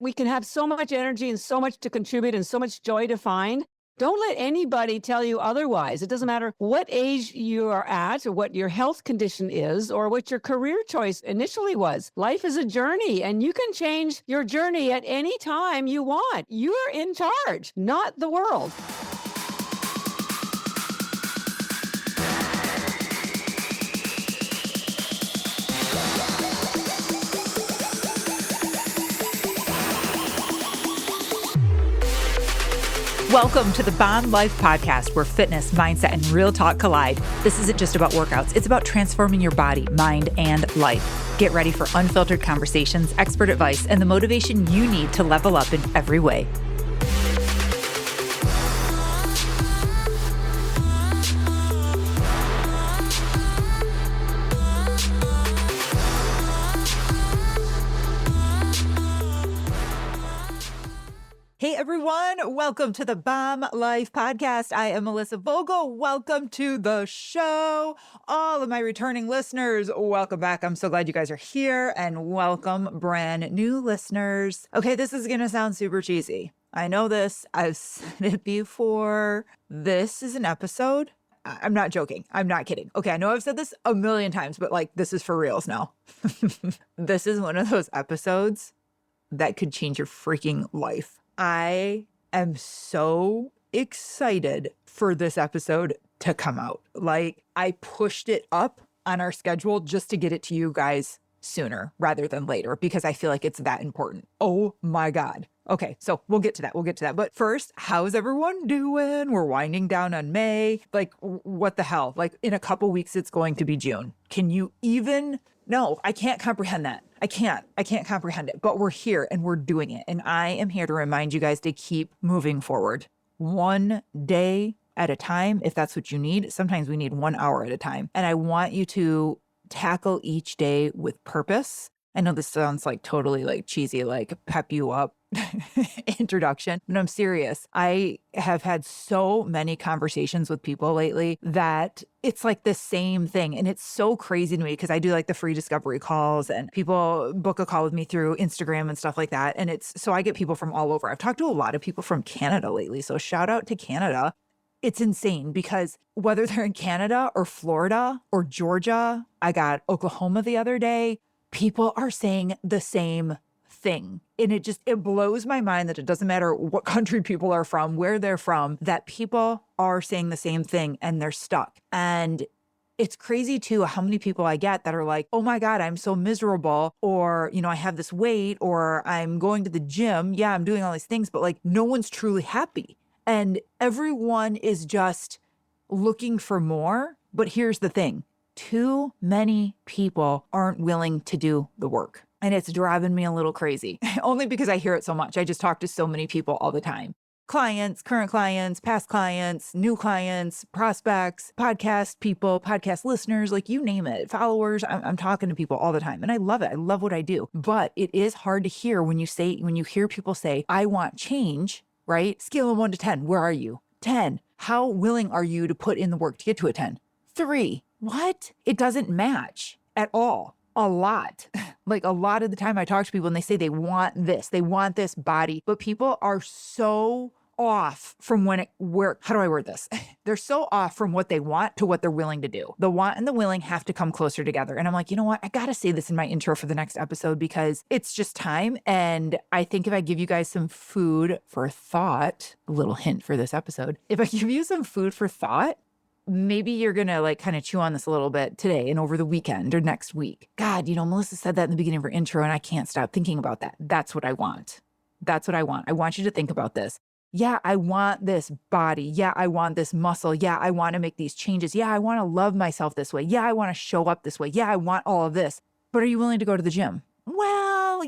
We can have so much energy and so much to contribute and so much joy to find. Don't let anybody tell you otherwise. It doesn't matter what age you are at or what your health condition is or what your career choice initially was. Life is a journey, and you can change your journey at any time you want. You are in charge, not the world. Welcome to the Bomb Life Podcast, where fitness, mindset, and real talk collide. This isn't just about workouts. It's about transforming your body, mind, and life. Get ready for unfiltered conversations, expert advice, and the motivation you need to level up in every way. Hey everyone, welcome to the Bomb Life Podcast. I am Melissa Vogel. Welcome to the show. All of my returning listeners, welcome back. I'm so glad you guys are here, and welcome brand new listeners. Okay, this is going to sound super cheesy. I know this. I've said it before. This is an episode. I'm not joking. I'm not kidding. Okay, I know I've said this a million times, but like, this is for reals now. This is one of those episodes that could change your freaking life. I am so excited for this episode to come out. Like, I pushed it up on our schedule just to get it to you guys sooner rather than later, because I feel like it's that important. Oh my God. Okay, so we'll get to that. But first, how's everyone doing? We're winding down on May. Like, what the hell? Like, in a couple weeks, it's going to be June. Can you even? No, I can't comprehend that. I can't comprehend it, but we're here and we're doing it. And I am here to remind you guys to keep moving forward. One day at a time, if that's what you need. Sometimes we need 1 hour at a time. And I want you to tackle each day with purpose. I know this sounds like totally like cheesy, like pep you up introduction, but I'm serious. I have had so many conversations with people lately that it's like the same thing. And it's so crazy to me because I do like the free discovery calls, and people book a call with me through Instagram and stuff like that. And so I get people from all over. I've talked to a lot of people from Canada lately. So shout out to Canada. It's insane because whether they're in Canada or Florida or Georgia, I got Oklahoma the other day, people are saying the same thing. And it blows my mind that it doesn't matter what country people are from, where they're from, that people are saying the same thing and they're stuck. And it's crazy too how many people I get that are like, oh my God, I'm so miserable, or, I have this weight, or I'm going to the gym. Yeah, I'm doing all these things, but like no one's truly happy. And everyone is just looking for more. But here's the thing. Too many people aren't willing to do the work. And it's driving me a little crazy, only because I hear it so much. I just talk to so many people all the time. Clients, current clients, past clients, new clients, prospects, podcast people, podcast listeners, like you name it, followers. I'm talking to people all the time, and I love it. I love what I do. But it is hard to hear when you hear people say, I want change, right? Scale of 1 to 10. Where are you? 10. How willing are you to put in the work to get to a 10? 3. What? It doesn't match at all. A lot. Like a lot of the time I talk to people and they say they want this body, but people are so off from how do I word this? They're so off from what they want to what they're willing to do. The want and the willing have to come closer together. And I'm like, you know what? I got to say this in my intro for the next episode because it's just time. And I think if I give you guys some food for thought, a little hint for this episode, if I give you some food for thought, maybe you're going to like kind of chew on this a little bit today and over the weekend or next week. God, Melissa said that in the beginning of her intro and I can't stop thinking about that. That's what I want. I want you to think about this. Yeah, I want this body. Yeah, I want this muscle. Yeah, I want to make these changes. Yeah, I want to love myself this way. Yeah, I want to show up this way. Yeah, I want all of this. But are you willing to go to the gym? Well,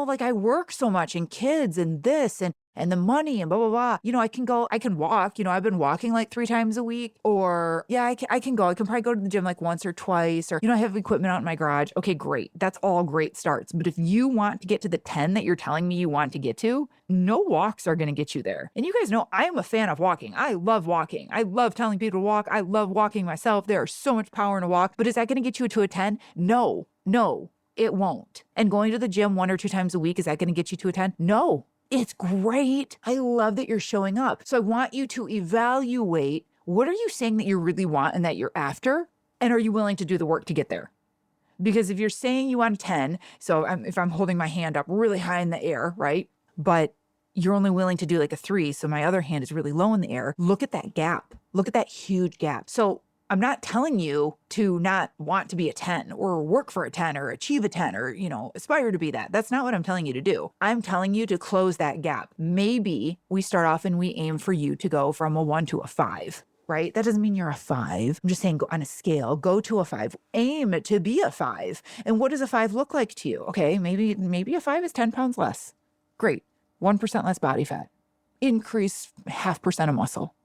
like I work so much and kids and this and the money and blah, blah, blah. I can walk, I've been walking like 3 times a week, or yeah, I can go. I can probably go to the gym like once or twice, or, I have equipment out in my garage. Okay, great. That's all great starts. But if you want to get to the 10 that you're telling me you want to get to, no walks are going to get you there. And you guys know I am a fan of walking. I love walking. I love telling people to walk. I love walking myself. There's so much power in a walk, but is that going to get you to a 10? No. It won't. And going to the gym 1 or 2 times a week, is that going to get you to a 10? No. It's great. I love that you're showing up. So I want you to evaluate, what are you saying that you really want and that you're after? And are you willing to do the work to get there? Because if you're saying you want a 10, so if I'm holding my hand up really high in the air, right? But you're only willing to do like a 3, so my other hand is really low in the air. Look at that gap. Look at that huge gap. So I'm not telling you to not want to be a 10 or work for a 10 or achieve a 10 or, aspire to be that. That's not what I'm telling you to do. I'm telling you to close that gap. Maybe we start off and we aim for you to go from a 1 to a 5, right? That doesn't mean you're a 5. I'm just saying, go on a scale, go to a 5, aim to be a 5. And what does a 5 look like to you? Okay, maybe a 5 is 10 pounds less. Great. 1% less body fat. Increase 0.5% of muscle.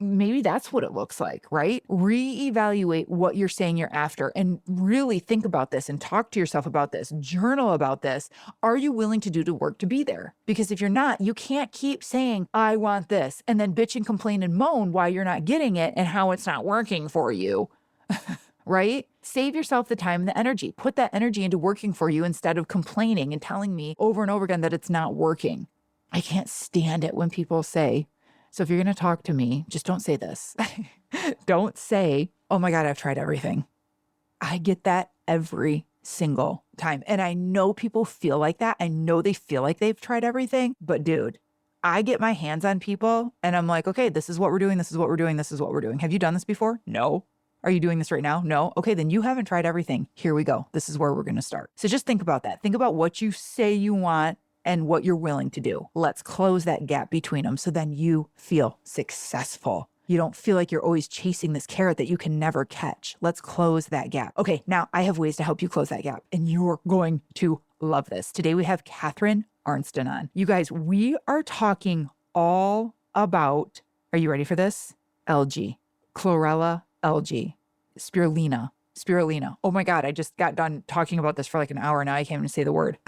Maybe that's what it looks like, right? Reevaluate what you're saying you're after and really think about this and talk to yourself about this, journal about this. Are you willing to do the work to be there? Because if you're not, you can't keep saying, I want this, and then bitch and complain and moan why you're not getting it and how it's not working for you, right? Save yourself the time and the energy. Put that energy into working for you instead of complaining and telling me over and over again that it's not working. I can't stand it when people say, so if you're going to talk to me, just don't say this. Don't say, oh my God, I've tried everything. I get that every single time. And I know people feel like that. I know they feel like they've tried everything. But dude, I get my hands on people and I'm like, okay, this is what we're doing. This is what we're doing. This is what we're doing. Have you done this before? No. Are you doing this right now? No. Okay, then you haven't tried everything. Here we go. This is where we're going to start. So just think about that. Think about what you say you want and what you're willing to do. Let's close that gap between them so then you feel successful. You don't feel like you're always chasing this carrot that you can never catch. Let's close that gap. Okay, now I have ways to help you close that gap, and you're going to love this. Today we have Catharine Arnston on. You guys, we are talking all about, are you ready for this? Algae, chlorella algae, spirulina. Oh my God, I just got done talking about this for like an hour. Now I can't even say the word.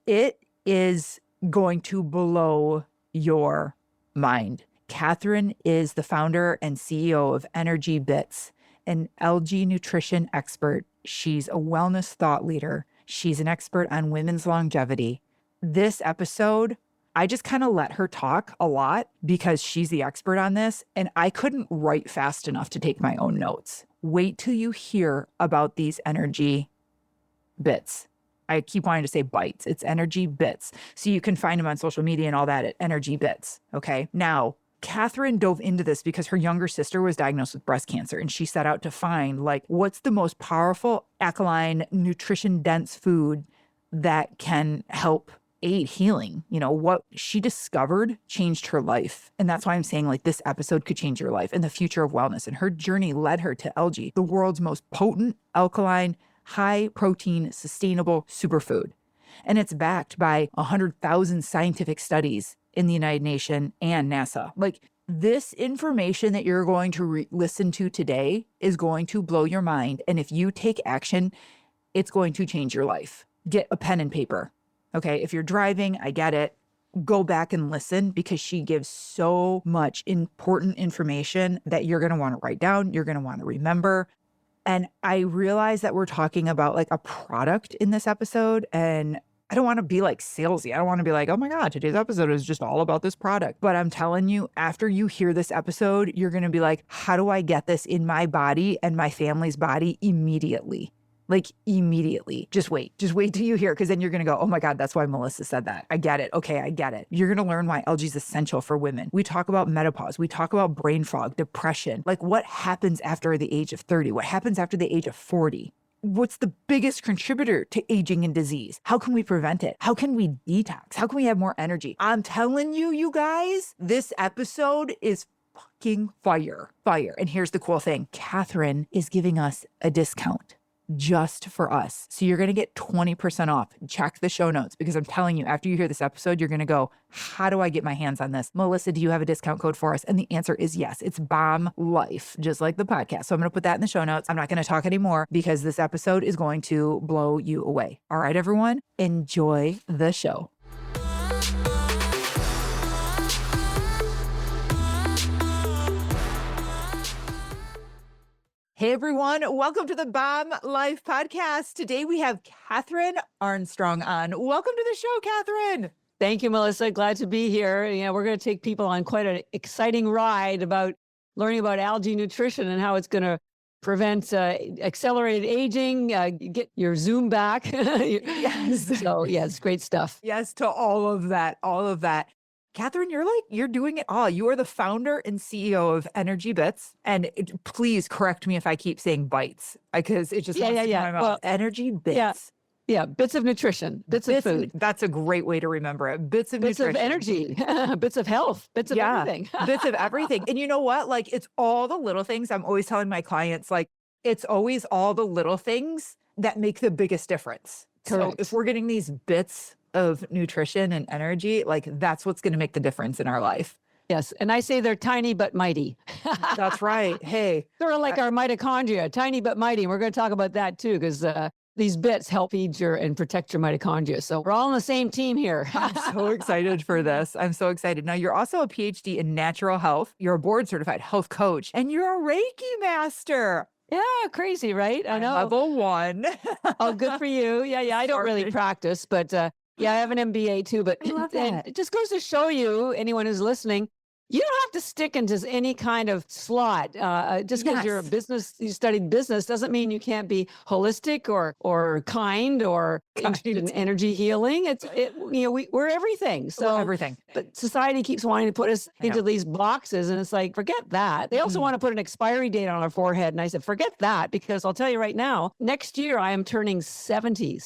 It is going to blow your mind. Catharine is the founder and CEO of ENERGYbits, an algae nutrition expert. She's a wellness thought leader. She's an expert on women's longevity. This episode, I just kind of let her talk a lot because she's the expert on this, and I couldn't write fast enough to take my own notes. Wait till you hear about these ENERGYbits. I keep wanting to say bites. It's ENERGYbits. So you can find them on social media and all that at ENERGYbits. Okay. Now, Catharine dove into this because her younger sister was diagnosed with breast cancer, and she set out to find what's the most powerful alkaline, nutrition dense food that can help aid healing. What she discovered changed her life. And that's why I'm saying this episode could change your life and the future of wellness. And her journey led her to algae, the world's most potent, alkaline, high protein, sustainable superfood. And it's backed by 100,000 scientific studies in the United Nations and NASA. This information that you're going to listen to today is going to blow your mind. And if you take action, it's going to change your life. Get a pen and paper. Okay. If you're driving, I get it. Go back and listen because she gives so much important information that you're going to want to write down. You're going to want to remember. And I realize that we're talking about a product in this episode, and I don't want to be salesy. I don't want to be oh my God, today's episode is just all about this product. But I'm telling you, after you hear this episode, you're going to be how do I get this in my body and my family's body immediately? Immediately. Just wait till you hear, because then you're going to go, oh my God, that's why Melissa said that. I get it. Okay, I get it. You're going to learn why algae is essential for women. We talk about menopause. We talk about brain fog, depression. What happens after the age of 30? What happens after the age of 40? What's the biggest contributor to aging and disease? How can we prevent it? How can we detox? How can we have more energy? I'm telling you, you guys, this episode is fucking fire. And here's the cool thing. Catharine is giving us a discount just for us. So you're going to get 20% off. Check the show notes, because I'm telling you, after you hear this episode, you're going to go, how do I get my hands on this? Melissa, do you have a discount code for us? And the answer is yes. It's BOMB LIFE, just like the podcast. So I'm going to put that in the show notes. I'm not going to talk anymore because this episode is going to blow you away. All right, everyone, enjoy the show. Hey everyone, welcome to the Bomb Life Podcast. Today we have Catharine Arnston on. Welcome to the show, Catharine. Thank you, Melissa. Glad to be here. We're going to take people on quite an exciting ride about learning about algae nutrition and how it's going to prevent accelerated aging, get your Zoom back. Yes. So, yeah, it's great stuff. Yes to all of that, all of that. Catharine, you're doing it all. You are the founder and CEO of ENERGYbits. And please correct me if I keep saying bites, because it just wants to come out of my mouth. ENERGYbits. Yeah, bits of nutrition, bits of food. That's a great way to remember it. Bits of nutrition. Of energy, bits of health, bits of everything. Bits of everything. And you know what? Like, it's all the little things. I'm always telling my clients, like, it's always all the little things that make the biggest difference. Correct. So if we're getting these bits of nutrition and energy, like, that's what's going to make the difference in our life. Yes. And I say they're tiny but mighty. That's right. Hey. Sort of like our mitochondria, tiny but mighty. And we're going to talk about that too, because these bits help feed and protect your mitochondria. So we're all on the same team here. I'm so excited for this. I'm so excited. Now, you're also a PhD in natural health. You're a board certified health coach, and you're a Reiki master. Yeah, crazy, right? I know. Level 1. Oh, good for you. Yeah. I don't really practice, but I have an MBA too. But I love that. it just goes to show you, anyone who's listening, you don't have to stick into any kind of slot. Just because you're a business, you studied business, doesn't mean you can't be holistic or kind or interested in energy healing. We're everything. So everything. But society keeps wanting to put us into these boxes, and it's like, forget that. They also want to put an expiry date on our forehead, and I said, forget that, because I'll tell you right now, next year I am turning 70.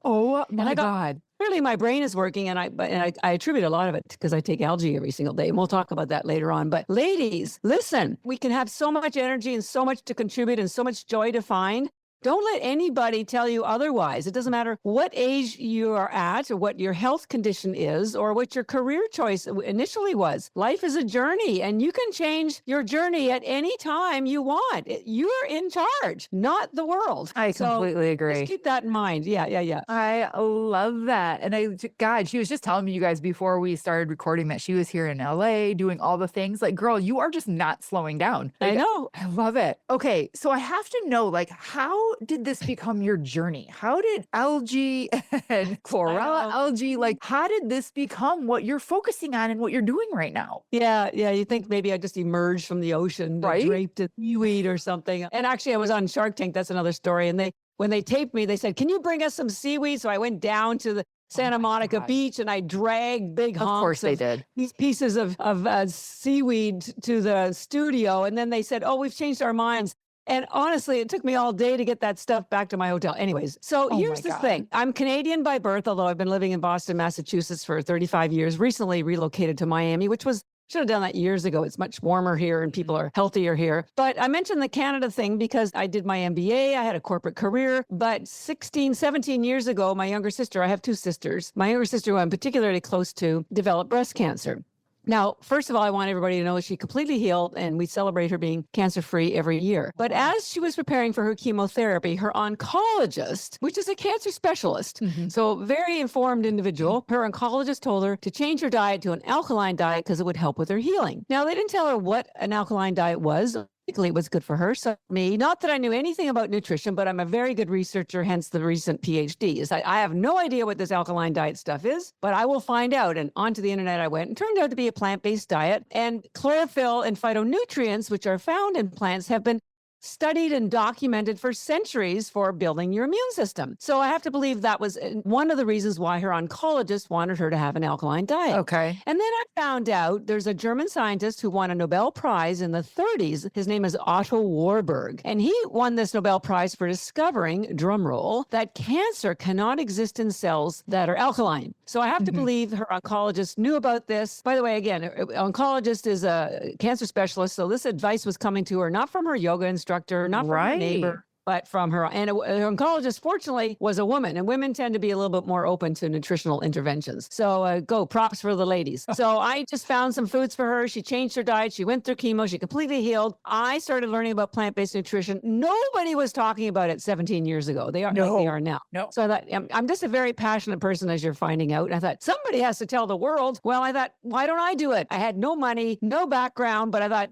Oh my God. Clearly, my brain is working, and I attribute a lot of it because I take algae every single day. And we'll talk about that later on. But ladies, listen, we can have so much energy and so much to contribute and so much joy to find. Don't let anybody tell you otherwise. It doesn't matter what age you are at or what your health condition is or what your career choice initially was. Life is a journey, and you can change your journey at any time you want. You're in charge, not the world. I completely agree. Just keep that in mind. Yeah. I love that. And God, she was just telling me, you guys, before we started recording, that she was here in LA doing all the things. Like, girl, you are just not slowing down. Like, I know. I love it. Okay. So I have to know, like, how did this become your journey? How did algae and chlorella algae, like, how did this become what you're focusing on and what you're doing right now? Yeah. You think maybe I just emerged from the ocean, right? Draped in seaweed or something. And actually, I was on Shark Tank. That's another story. And when they taped me, they said, can you bring us some seaweed? So I went down to the Santa Monica beach, and I dragged big hunks. Of course they did. These pieces of seaweed to the studio. And then they said, oh, we've changed our minds. And honestly, it took me all day to get that stuff back to my hotel. Anyways, so here's the thing. I'm Canadian by birth, although I've been living in Boston, Massachusetts for 35 years, recently relocated to Miami, which should have done that years ago. It's much warmer here and people are healthier here. But I mentioned the Canada thing because I did my MBA. I had a corporate career. But 17 years ago, my younger sister, I have two sisters, my younger sister, who I'm particularly close to, developed breast cancer. Now, first of all, I want everybody to know she completely healed, and we celebrate her being cancer-free every year. But as she was preparing for her chemotherapy, her oncologist, which is a cancer specialist, so very informed individual, her oncologist told her to change her diet to an alkaline diet because it would help with her healing. Now, they didn't tell her what an alkaline diet was. It was good for her. So me, not that I knew anything about nutrition, but I'm a very good researcher, hence the recent PhDs. I have no idea what this alkaline diet stuff is, but I will find out. And onto the internet I went, and turned out to be a plant-based diet. And chlorophyll and phytonutrients, which are found in plants, have been studied and documented for centuries for building your immune system. So I have to believe that was one of the reasons why her oncologist wanted her to have an alkaline diet. Okay. And then I found out there's a German scientist who won a Nobel Prize in the 30s. His name is Otto Warburg. And he won this Nobel Prize for discovering, drumroll, that cancer cannot exist in cells that are alkaline. So I have to believe her oncologist knew about this. By the way, again, oncologist is a cancer specialist. So this advice was coming to her, not from her yoga instructor, not from her neighbor, but from her. And her oncologist, fortunately, was a woman, and women tend to be a little bit more open to nutritional interventions. So props for the ladies. So I just found some foods for her. She changed her diet. She went through chemo. She completely healed. I started learning about plant-based nutrition. Nobody was talking about it 17 years ago. They are like they are now. No. So I thought, I'm just a very passionate person, as you're finding out. And I thought, somebody has to tell the world. Well, I thought, why don't I do it? I had no money, no background, but I thought,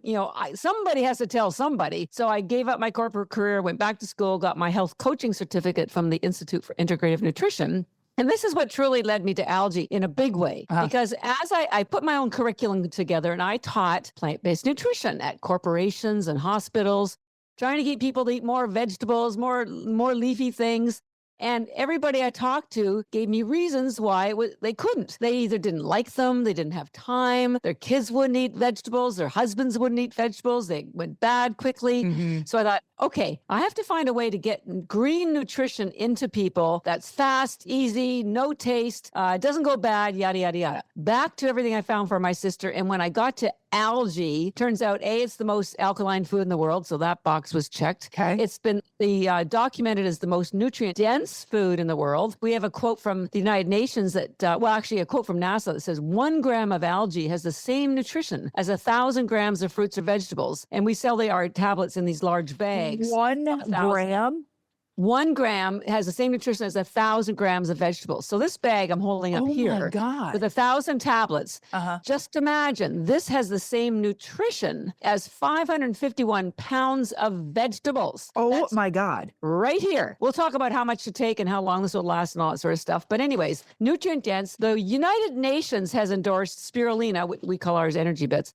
somebody has to tell somebody. So I gave up my corporate career, went back to school, got my health coaching certificate from the Institute for Integrative Nutrition. And this is what truly led me to Algae in a big way, because as I put my own curriculum together and I taught plant-based nutrition at corporations and hospitals, trying to get people to eat more vegetables, more leafy things. And everybody I talked to gave me reasons why they couldn't. They either didn't like them, they didn't have time, their kids wouldn't eat vegetables, their husbands wouldn't eat vegetables, they went bad quickly. So I thought, okay, I have to find a way to get green nutrition into people that's fast, easy, no taste, doesn't go bad, yada, yada, yada. Back to everything I found for my sister. And when I got to algae, turns out, it's the most alkaline food in the world. So that box was checked. Okay. It's been documented as the most nutrient-dense food in the world. We have a quote from the United Nations that, actually a quote from NASA that says 1 gram of algae has the same nutrition as 1,000 grams of fruits or vegetables. And we sell our tablets in these large bags. 1 gram? 1 gram has the same nutrition as 1,000 grams of vegetables. So this bag I'm holding up here my God. with 1,000 tablets. Just imagine this has the same nutrition as 551 pounds of vegetables. Oh my God. Right here. We'll talk about how much to take and how long this will last and all that sort of stuff. But anyways, nutrient dense. The United Nations has endorsed spirulina. We call ours ENERGYbits.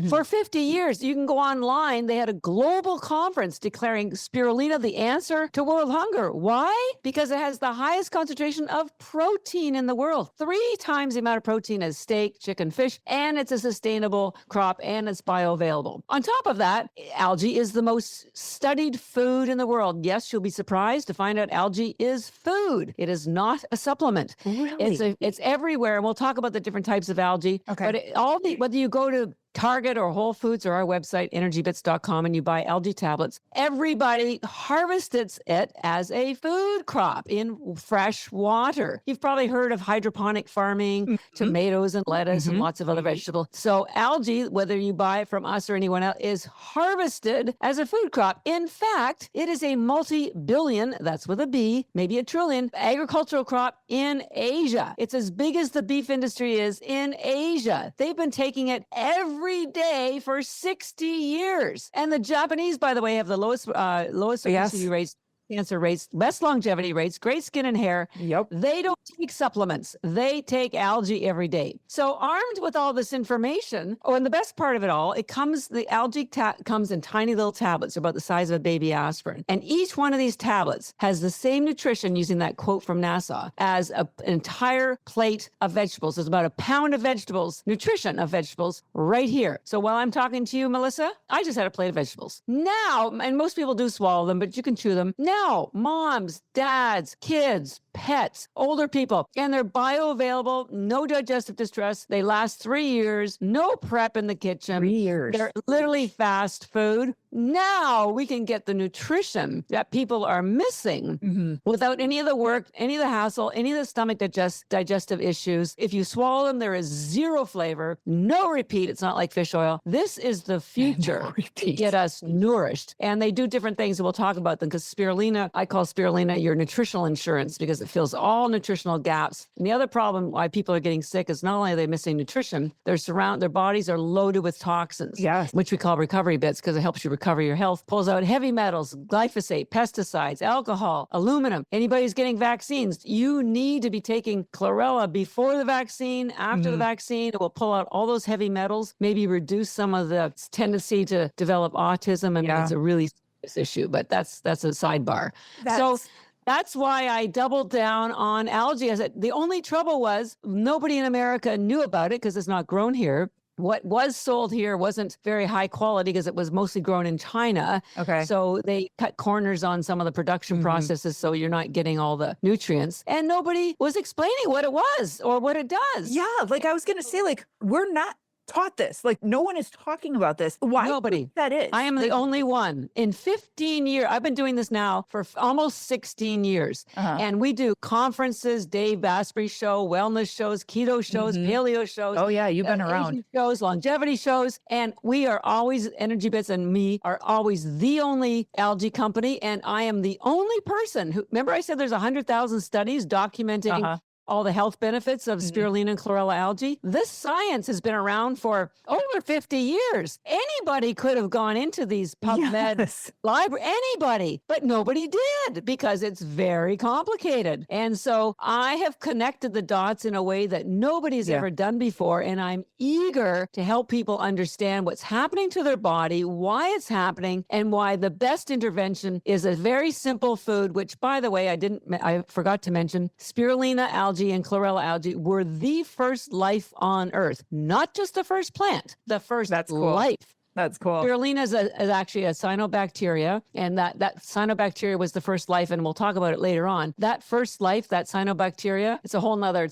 For 50 years. You can go online. They had a global conference declaring spirulina the answer to world hunger. Why? Because it has the highest concentration of protein in the world, 3 times the amount of protein as steak, chicken, fish, and it's a sustainable crop and it's bioavailable. On top of that, algae is the most studied food in the world. Yes, you'll be surprised to find out algae is food. It is not a supplement. Really? It's everywhere. And we'll talk about the different types of algae. Okay. But whether you go to Target or Whole Foods or our website, ENERGYbits.com, and you buy algae tablets, everybody harvests it as a food crop in fresh water. You've probably heard of hydroponic farming, tomatoes and lettuce and lots of other vegetables. So algae, whether you buy it from us or anyone else, is harvested as a food crop. In fact, it is a multi-billion, that's with a B, maybe a trillion, agricultural crop in Asia. It's as big as the beef industry is in Asia. They've been taking it every day for 60 years. And the Japanese, by the way, have the lowest obesity rates, cancer rates, best longevity rates, great skin and hair. Yep. They don't take supplements. They take algae every day. So armed with all this information, and the best part of it all, the algae comes in tiny little tablets about the size of a baby aspirin. And each one of these tablets has the same nutrition, using that quote from NASA, as an entire plate of vegetables. There's about a pound of vegetables, nutrition of vegetables right here. So while I'm talking to you, Melissa, I just had a plate of vegetables. Now, and most people do swallow them, but you can chew them. Now, moms, dads, kids, pets, older people, and they're bioavailable, no digestive distress. They last 3 years, no prep in the kitchen. 3 years. They're literally fast food. Now we can get the nutrition that people are missing without any of the work, any of the hassle, any of the stomach digestive issues. If you swallow them, there is zero flavor, no repeat. It's not like fish oil. This is the future to get us nourished. And they do different things, and we'll talk about them, because spirulina, I call spirulina your nutritional insurance, because it fills all nutritional gaps. And the other problem why people are getting sick is not only are they missing nutrition, their bodies are loaded with toxins, which we call recovery bits, because it helps you recover your health, pulls out heavy metals, glyphosate, pesticides, alcohol, aluminum. Anybody who's getting vaccines, you need to be taking chlorella before the vaccine, after the vaccine. It will pull out all those heavy metals, maybe reduce some of the tendency to develop autism. And it's a really serious issue, but that's a sidebar. So that's why I doubled down on algae. I said, the only trouble was nobody in America knew about it because it's not grown here. What was sold here wasn't very high quality because it was mostly grown in China. Okay. So they cut corners on some of the production processes, so you're not getting all the nutrients. And nobody was explaining what it was or what it does. Yeah, like I was going to say, like, we're not taught this. Like no one is talking about this. Why do you Nobody. think that is? I am the only one. In 15 years, I've been doing this now for almost 16 years. And we do conferences, Dave Asprey show, wellness shows, keto shows, paleo shows. Oh yeah, you've been around. Asian shows, longevity shows. And we are always, ENERGYbits and me are always the only algae company. And I am the only person who, remember I said there's 100,000 studies documenting all the health benefits of spirulina and chlorella algae. This science has been around for over 50 years. Anybody could have gone into these PubMed library, anybody, but nobody did because it's very complicated. And so I have connected the dots in a way that nobody's ever done before. And I'm eager to help people understand what's happening to their body, why it's happening, and why the best intervention is a very simple food, which by the way, I forgot to mention, spirulina algae and chlorella algae were the first life on Earth, not just the first plant, the first life. That's cool. Spirulina is actually a cyanobacteria, and that cyanobacteria was the first life, and we'll talk about it later on. That first life, that cyanobacteria, it's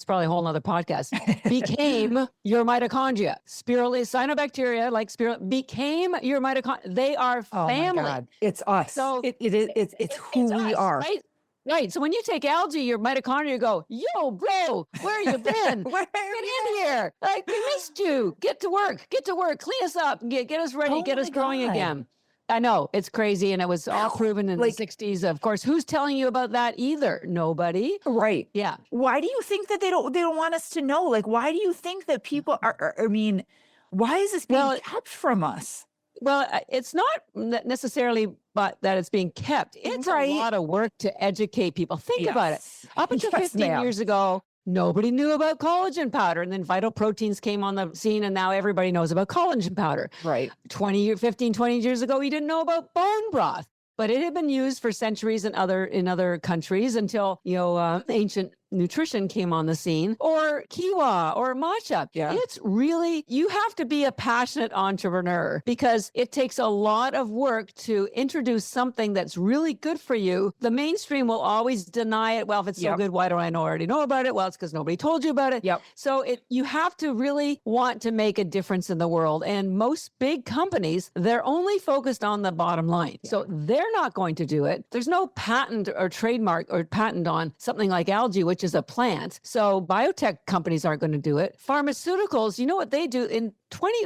probably a whole nother podcast, became your mitochondria. Cyanobacteria, like spirulina, became your mitochondria. They are family. Oh my God. It's us. So it's who we are. Right? Right. So when you take algae, your mitochondria go, yo, bro, where you been? Get in here. Like, we missed you. Get to work. Clean us up. Get us ready. Get us growing again. I know. It's crazy. And it was all proven in the 60s. Of course, who's telling you about that either? Nobody. Right. Yeah. Why do you think that they don't want us to know? Like, why do you think that people are why is this being kept from us? Well, it's not necessarily but that it's being kept. It's a lot of work to educate people. Think about it. Up until 15 years ago, nobody knew about collagen powder. And then vital proteins came on the scene, and now everybody knows about collagen powder. Right. 15, 20 years ago, we didn't know about bone broth. But it had been used for centuries in other countries until, ancient nutrition came on the scene, or quinoa or matcha. Yeah. It's really, you have to be a passionate entrepreneur because it takes a lot of work to introduce something that's really good for you. The mainstream will always deny it. Well, if it's so good, why don't I already know about it? Well, it's because nobody told you about it. So you have to really want to make a difference in the world. And most big companies, they're only focused on the bottom line. So they're not going to do it. There's no patent or trademark or patent on something like algae, which is a plant. So biotech companies aren't going to do it. Pharmaceuticals, you know what they do? In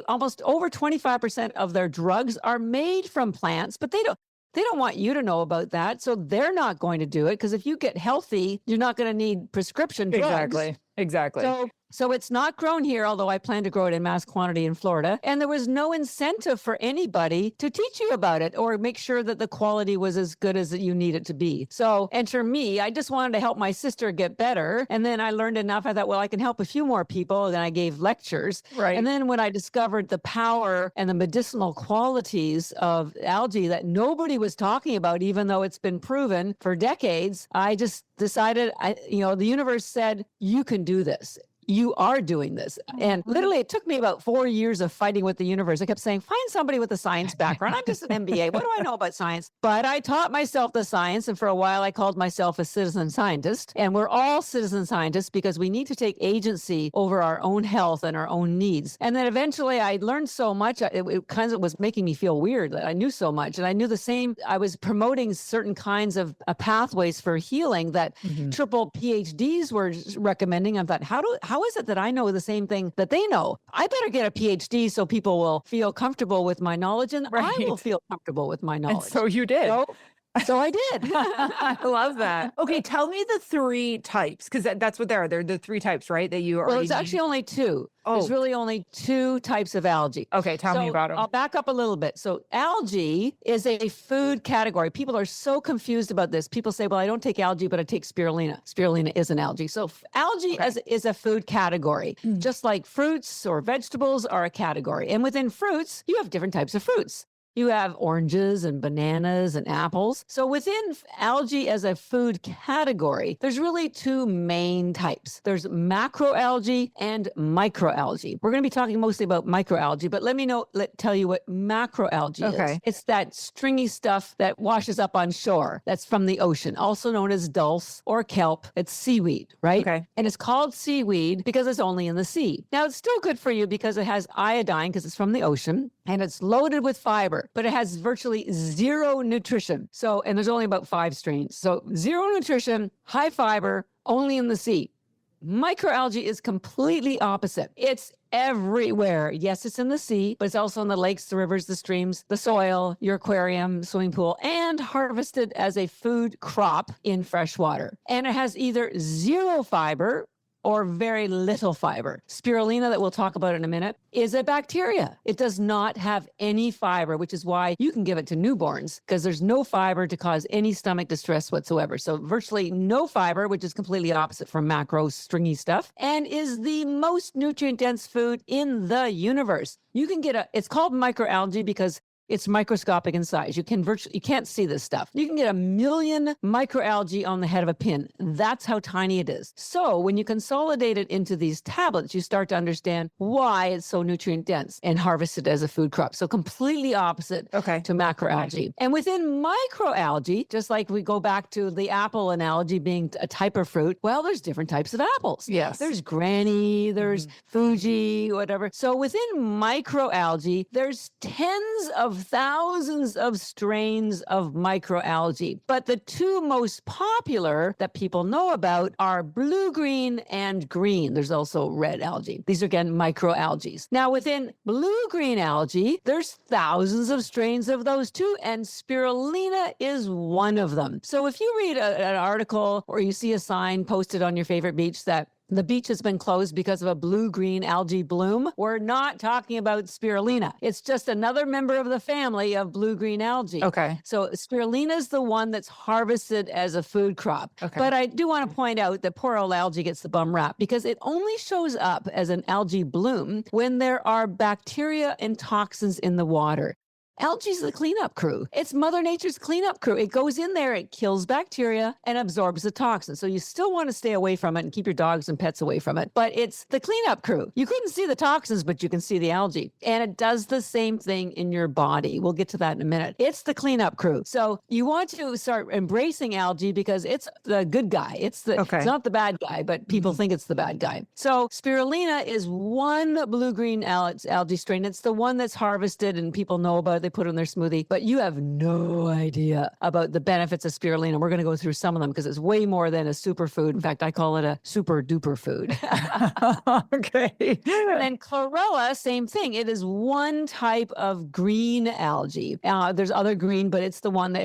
almost over 25% of their drugs are made from plants, but they don't want you to know about that. So they're not going to do it because if you get healthy, you're not going to need prescription drugs. Exactly. So it's not grown here, although I plan to grow it in mass quantity in Florida. And there was no incentive for anybody to teach you about it or make sure that the quality was as good as you need it to be. So enter me. I just wanted to help my sister get better. And then I learned enough. I thought, well, I can help a few more people. Then I gave lectures. Right. And then when I discovered the power and the medicinal qualities of algae that nobody was talking about, even though it's been proven for decades, I just decided, the universe said, you can do this. You are doing this. And literally it took me about 4 years of fighting with the universe. I kept saying, find somebody with a science background. I'm just an MBA. What do I know about science? But I taught myself the science. And for a while I called myself a citizen scientist. And we're all citizen scientists because we need to take agency over our own health and our own needs. And then eventually I learned so much. It kind of was making me feel weird that I knew so much. And I knew the same. I was promoting certain kinds of pathways for healing that triple PhDs were recommending. I thought, how is it that I know the same thing that they know? I better get a PhD so people will feel comfortable with my knowledge and I will feel comfortable with my knowledge. And so you did. So I did. I love that. Okay, tell me the three types, because that's what they are. They're the three types, right? That you are. Well, it's actually only two. There's really only two types of algae. Okay, tell me about them. I'll back up a little bit. So algae is a food category. People are so confused about this. People say, well, I don't take algae, but I take spirulina. Spirulina is an algae. So algae is a food category, just like fruits or vegetables are a category. And within fruits, you have different types of fruits. You have oranges and bananas and apples. So within algae as a food category, there's really two main types. There's macroalgae and microalgae. We're going to be talking mostly about microalgae, but tell you what macroalgae is. It's that stringy stuff that washes up on shore. That's from the ocean, also known as dulse or kelp. It's seaweed, right? Okay. And it's called seaweed because it's only in the sea. Now, it's still good for you because it has iodine because it's from the ocean and it's loaded with fiber, but it has virtually zero nutrition. So, and there's only about 5 strains. So 0 nutrition, high fiber, only in the sea. Microalgae is completely opposite. It's everywhere. Yes, it's in the sea, but it's also in the lakes, the rivers, the streams, the soil, your aquarium, swimming pool, and harvested as a food crop in fresh water. And it has either 0 fiber or very little fiber. Spirulina, that we'll talk about in a minute, is a bacteria. It does not have any fiber, which is why you can give it to newborns because there's no fiber to cause any stomach distress whatsoever. So virtually no fiber, which is completely opposite from macro stringy stuff, and is the most nutrient-dense food in the universe. You can get it's called microalgae because it's microscopic in size. You can't see this stuff. You can get 1 million microalgae on the head of a pin. That's how tiny it is. So when you consolidate it into these tablets, you start to understand why it's so nutrient dense and harvested as a food crop. So completely opposite to macroalgae. And within microalgae, just like we go back to the apple analogy being a type of fruit, well, there's different types of apples. Yes. There's Granny, there's Fuji, whatever. So within microalgae, there's tens of thousands of strains of microalgae. But the 2 most popular that people know about are blue-green and green. There's also red algae. These are, again, microalgae. Now, within blue-green algae, there's thousands of strains of those too, and spirulina is one of them. So if you read an article or you see a sign posted on your favorite beach that the beach has been closed because of a blue-green algae bloom, we're not talking about spirulina. It's just another member of the family of blue-green algae. Okay. So spirulina is the one that's harvested as a food crop. Okay. But I do want to point out that poor old algae gets the bum rap because it only shows up as an algae bloom when there are bacteria and toxins in the water. Algae's the cleanup crew. It's Mother Nature's cleanup crew. It goes in there, it kills bacteria and absorbs the toxins. So you still want to stay away from it and keep your dogs and pets away from it. But it's the cleanup crew. You couldn't see the toxins, but you can see the algae. And it does the same thing in your body. We'll get to that in a minute. It's the cleanup crew. So you want to start embracing algae because it's the good guy. It's not the bad guy, but people think it's the bad guy. So spirulina is one blue-green algae strain. It's the one that's harvested and people know about it. They put it in their smoothie, but you have no idea about the benefits of spirulina. We're going to go through some of them because it's way more than a superfood. In fact, I call it a super duper food. Okay. And then chlorella, same thing. It is one type of green algae. There's other green, but it's the one that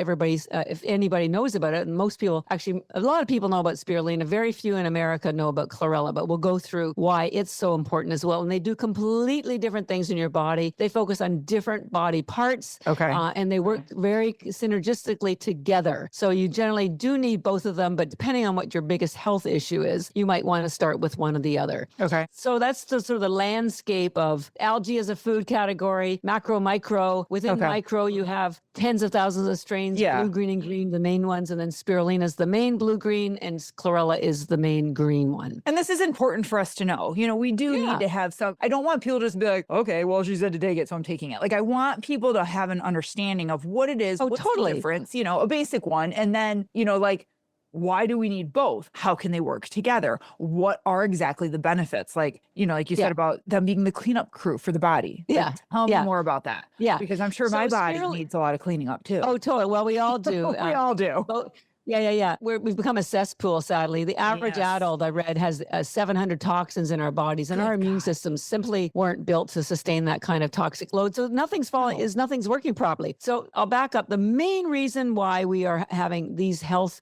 if anybody knows about it, and most people, actually, a lot of people know about spirulina. Very few in America know about chlorella, but we'll go through why it's so important as well. And they do completely different things in your body. They focus on different body parts. And they work very synergistically together. So you generally do need both of them, but depending on what your biggest health issue is, you might want to start with one or the other. Okay. So that's the sort of the landscape of algae as a food category, macro, micro. Within micro, you have tens of thousands of strains, blue, green, and green, the main ones. And then spirulina is the main blue-green and chlorella is the main green one. And this is important for us to know. You know, we do need to have some, I don't want people to just be like, okay, well, she said to take it, so I'm taking it. Like, I want people to have an understanding of what it is, what's the difference, you know, a basic one. And then, you know, like, why do we need both? How can they work together? What are exactly the benefits? Like, you know, like you said about them being the cleanup crew for the body. Yeah. Tell me more about that. Yeah. Because I'm sure my body needs a lot of cleaning up too. Oh, totally. Well, we all do. We all do. Yeah. We've become a cesspool, sadly. The average adult, I read, has 700 toxins in our bodies, and our immune systems simply weren't built to sustain that kind of toxic load. So nothing's working properly. So I'll back up. The main reason why we are having this health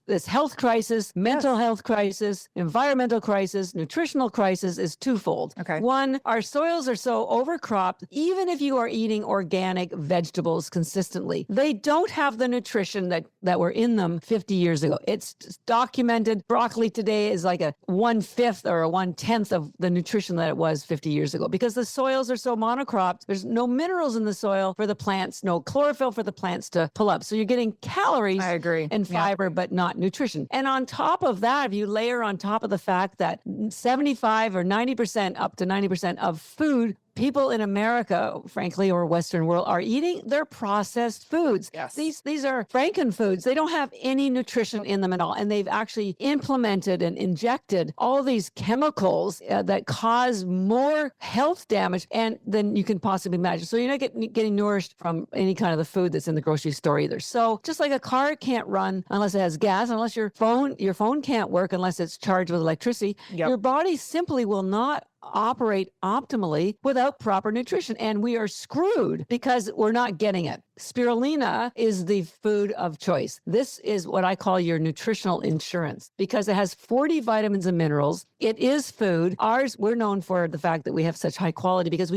crisis, mental health crisis, environmental crisis, nutritional crisis is twofold. Okay. One, our soils are so overcropped, even if you are eating organic vegetables consistently, they don't have the nutrition that were in them 50 years years ago. It's documented. Broccoli today is like a 1/5 or a 1/10 of the nutrition that it was 50 years ago because the soils are so monocropped. There's no minerals in the soil for the plants, no chlorophyll for the plants to pull up. So you're getting calories I agree. and fiber, but not nutrition. And on top of that, if you layer on top of the fact that 75 or 90%, up to 90% of food people in America, frankly, or Western world, are eating their processed foods. Yes. These are frankenfoods. They don't have any nutrition in them at all. And they've actually implemented and injected all these chemicals that cause more health damage than you can possibly imagine. So you're not getting nourished from any kind of the food that's in the grocery store either. So just like a car can't run unless it has gas, unless your phone can't work unless it's charged with electricity, your body simply will not operate optimally without proper nutrition. And we are screwed because we're not getting it. Spirulina is the food of choice. This is what I call your nutritional insurance because it has 40 vitamins and minerals. It is food. Ours, we're known for the fact that we have such high quality because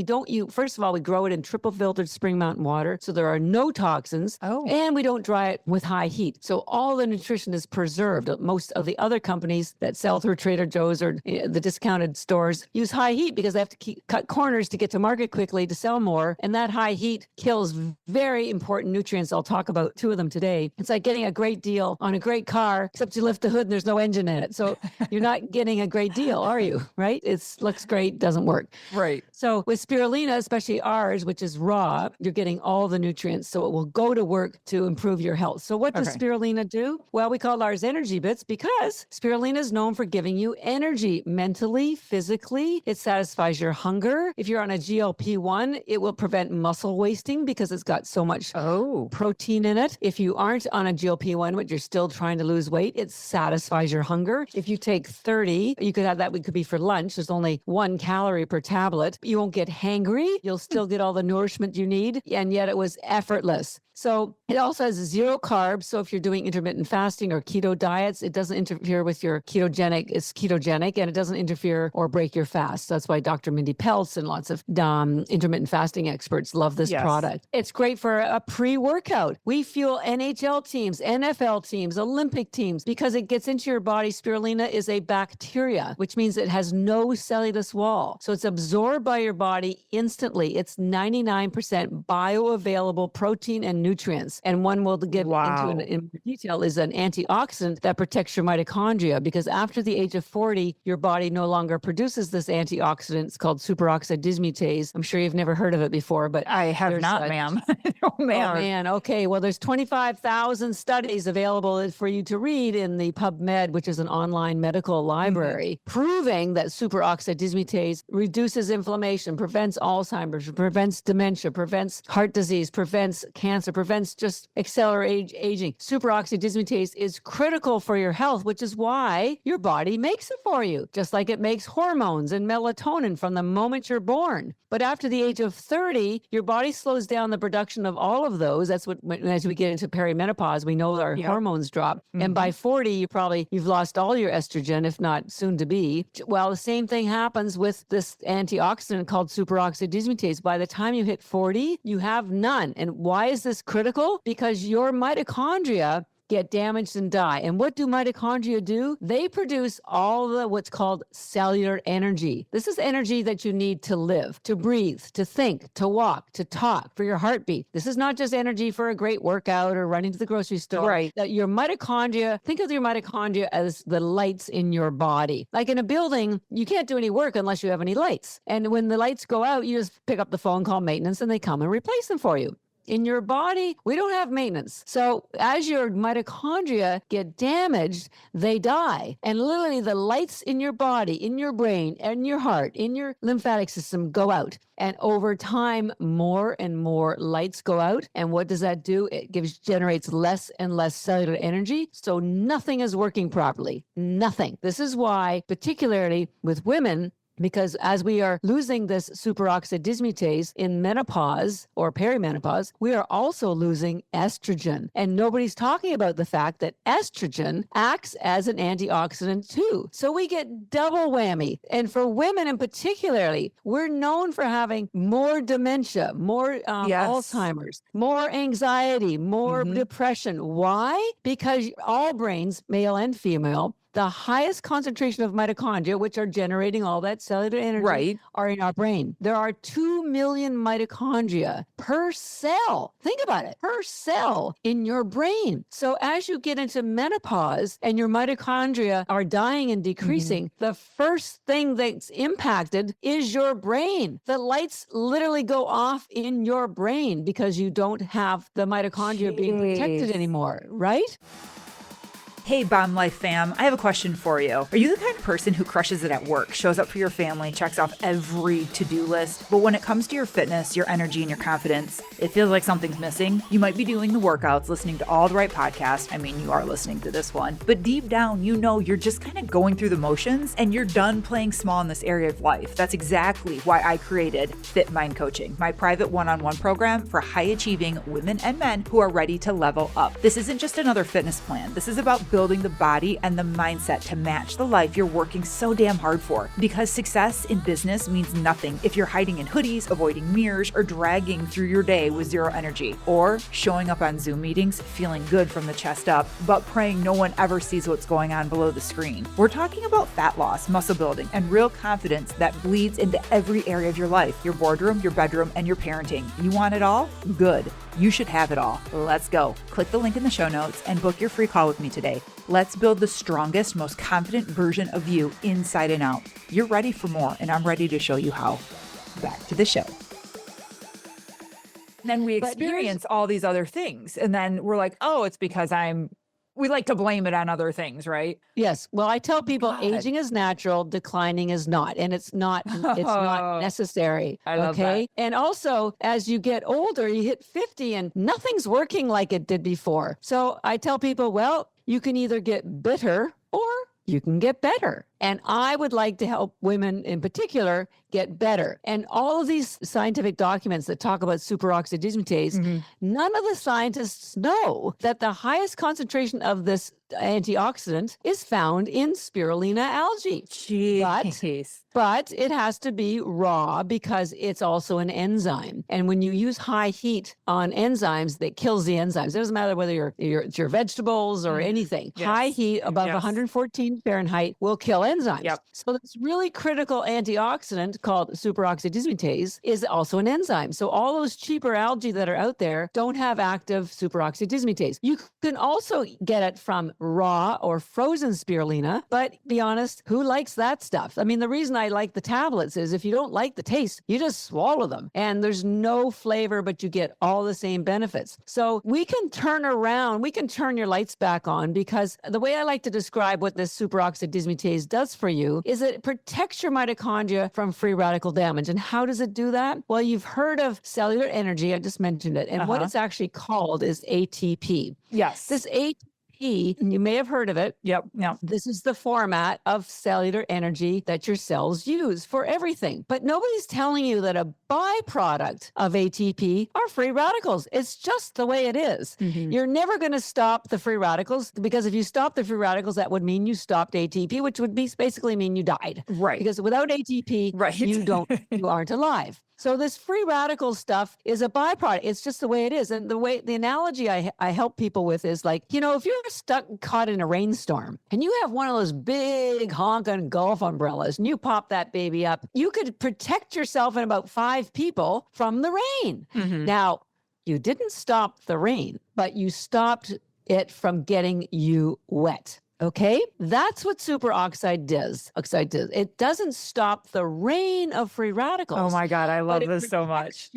first of all, we grow it in triple filtered spring mountain water. So there are no toxins and we don't dry it with high heat. So all the nutrition is preserved. Most of the other companies that sell through Trader Joe's or the discounted stores use high heat because they have to cut corners to get to market quickly to sell more. And that high heat kills very important nutrients. I'll talk about two of them today. It's like getting a great deal on a great car, except you lift the hood and there's no engine in it. So you're not getting a great deal, are you? Right? It looks great, doesn't work. Right. So with spirulina, especially ours, which is raw, you're getting all the nutrients. So it will go to work to improve your health. So what does spirulina do? Well, we call ours ENERGYbits because spirulina is known for giving you energy mentally, physically. It satisfies your hunger. If you're on a GLP-1, it will prevent muscle wasting because it's got so much protein in it. If you aren't on a GLP-1, but you're still trying to lose weight, it satisfies your hunger. If you take 30, you could have that. It could be for lunch. There's only 1 calorie per tablet. You won't get hangry. You'll still get all the nourishment you need. And yet it was effortless. So it also has 0 carbs. So if you're doing intermittent fasting or keto diets, it doesn't interfere with your ketogenic. It's ketogenic and it doesn't interfere or break your fast. That's why Dr. Mindy Peltz and lots of intermittent fasting experts love this product. It's great for a pre-workout. We fuel NHL teams, NFL teams, Olympic teams because it gets into your body. Spirulina is a bacteria, which means it has no cellulose wall. So it's absorbed by your body instantly. It's 99% bioavailable protein and nutrients. And one we'll get into in detail is an antioxidant that protects your mitochondria because after the age of 40, your body no longer produces this antioxidant. It's called superoxide dismutase. I'm sure you've never heard of it before, but I have not, ma'am. Oh, man. Okay. Well, there's 25,000 studies available for you to read in the PubMed, which is an online medical library, proving that superoxide dismutase reduces inflammation, prevents Alzheimer's, prevents dementia, prevents heart disease, prevents cancer, prevents just accelerated aging. Superoxide dismutase is critical for your health, which is why your body makes it for you, just like it makes hormones and melatonin from the moment you're born. But after the age of 30, your body slows down the production of all of those. That's what, as we get into perimenopause, we know our hormones drop. And by 40, you've lost all your estrogen, if not soon to be. Well, the same thing happens with this antioxidant called superoxide dismutase. By the time you hit 40, you have none. And why is this critical? Because your mitochondria get damaged and die. And what do mitochondria do? They produce all the what's called cellular energy. This is energy that you need to live, to breathe, to think, to walk, to talk, for your heartbeat. This is not just energy for a great workout or running to the grocery store. Right. That your mitochondria, think of your mitochondria as the lights in your body. Like in a building, you can't do any work unless you have any lights. And when the lights go out, you just pick up the phone, call maintenance, and they come and replace them for you. In your body, we don't have maintenance. So as your mitochondria get damaged, they die. And literally the lights in your body, in your brain, in your heart, in your lymphatic system go out. And over time, more and more lights go out. And what does that do? It generates less and less cellular energy. So nothing is working properly. Nothing. This is why, particularly with women, because as we are losing this superoxide dismutase in menopause or perimenopause, we are also losing estrogen. And nobody's talking about the fact that estrogen acts as an antioxidant too. So we get double whammy. And for women in particularly, we're known for having more dementia, more Alzheimer's, more anxiety, more depression. Why? Because all brains, male and female, the highest concentration of mitochondria, which are generating all that cellular energy, are in our brain. There are 2 million mitochondria per cell. Think about it, per cell in your brain. So as you get into menopause and your mitochondria are dying and decreasing, the first thing that's impacted is your brain. The lights literally go off in your brain because you don't have the mitochondria being protected anymore, right? Hey, Bomb Life fam, I have a question for you. Are you the kind of person who crushes it at work, shows up for your family, checks off every to-do list, but when it comes to your fitness, your energy, and your confidence, it feels like something's missing? You might be doing the workouts, listening to all the right podcasts. I mean, you are listening to this one, but deep down, you know you're just kind of going through the motions and you're done playing small in this area of life. That's exactly why I created Fit Mind Coaching, my private one-on-one program for high-achieving women and men who are ready to level up. This isn't just another fitness plan. This is about building the body and the mindset to match the life you're working so damn hard for. Because success in business means nothing if you're hiding in hoodies, avoiding mirrors, or dragging through your day with zero energy, or showing up on Zoom meetings feeling good from the chest up, but praying no one ever sees what's going on below the screen. We're talking about fat loss, muscle building, and real confidence that bleeds into every area of your life, your boardroom, your bedroom, and your parenting. You want it all? Good. You should have it all. Let's go. Click the link in the show notes and book your free call with me today. Let's build the strongest, most confident version of you inside and out. You're ready for more, and I'm ready to show you how. Back to the show. Then we experience all these other things, and then we're like, oh, it's because we like to blame it on other things, right? Yes. Well, I tell people aging is natural, declining is not, and it's not necessary. I love that. And also, as you get older, you hit 50 and nothing's working like it did before. So I tell people, well, you can either get bitter or you can get better. And I would like to help women in particular get better. And all of these scientific documents that talk about superoxide dismutase, none of the scientists know that the highest concentration of this antioxidant is found in spirulina algae. But it has to be raw because it's also an enzyme. And when you use high heat on enzymes, that kills the enzymes. It doesn't matter whether it's your vegetables or anything. Yes. High heat above 114 Fahrenheit will kill enzymes. Yep. So this really critical antioxidant called superoxide dismutase is also an enzyme. So all those cheaper algae that are out there don't have active superoxide dismutase. You can also get it from raw or frozen spirulina, but be honest, who likes that stuff? I mean, the reason I like the tablets is if you don't like the taste, you just swallow them and there's no flavor, but you get all the same benefits. So we can turn your lights back on, because the way I like to describe what this superoxide dismutase does for you is it protects your mitochondria from free radical damage. And how does it do that? Well, you've heard of cellular energy. I just mentioned it. And what it's actually called is ATP. Yes. This ATP, you may have heard of it. Yep. This is the format of cellular energy that your cells use for everything. But nobody's telling you that a byproduct of ATP are free radicals. It's just the way it is. You're never going to stop the free radicals, because if you stop the free radicals, that would mean you stopped ATP, which would basically mean you died. Right. Because without ATP, you aren't alive. So this free radical stuff is a byproduct. It's just the way it is. And the analogy I help people with is like, if you're caught in a rainstorm and you have one of those big honking golf umbrellas and you pop that baby up, you could protect yourself and about 5 people from the rain. Now, you didn't stop the rain, but you stopped it from getting you wet. Okay, that's what superoxide does. It doesn't stop the rain of free radicals. Oh my God, I love this so much.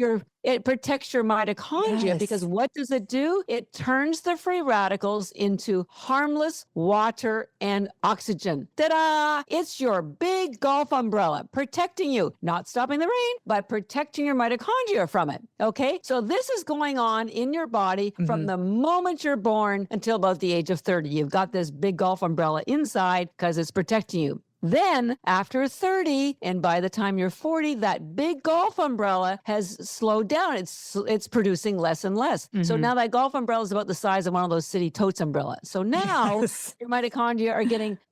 It protects your mitochondria, because what does it do? It turns the free radicals into harmless water and oxygen. Ta-da! It's your big golf umbrella protecting you, not stopping the rain, but protecting your mitochondria from it. Okay, so this is going on in your body from the moment you're born until about the age of 30. You've got this big golf umbrella inside because it's protecting you. Then after 30, and by the time you're 40, that big golf umbrella has slowed down. It's producing less and less. So now that golf umbrella is about the size of one of those city totes umbrellas. So now your mitochondria are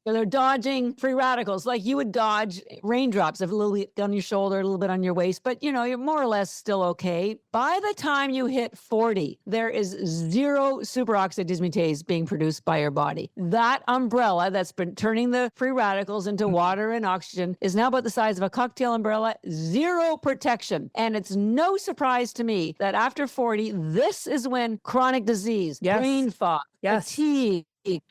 they're dodging free radicals like you would dodge raindrops, a little bit on your shoulder, a little bit on your waist, but you're more or less still okay. By the time you hit 40, there is 0 superoxide dismutase being produced by your body. That umbrella that's been turning the free radicals into water and oxygen is now about the size of a cocktail umbrella, 0 protection. And it's no surprise to me that after 40, this is when chronic disease, brain fog, fatigue,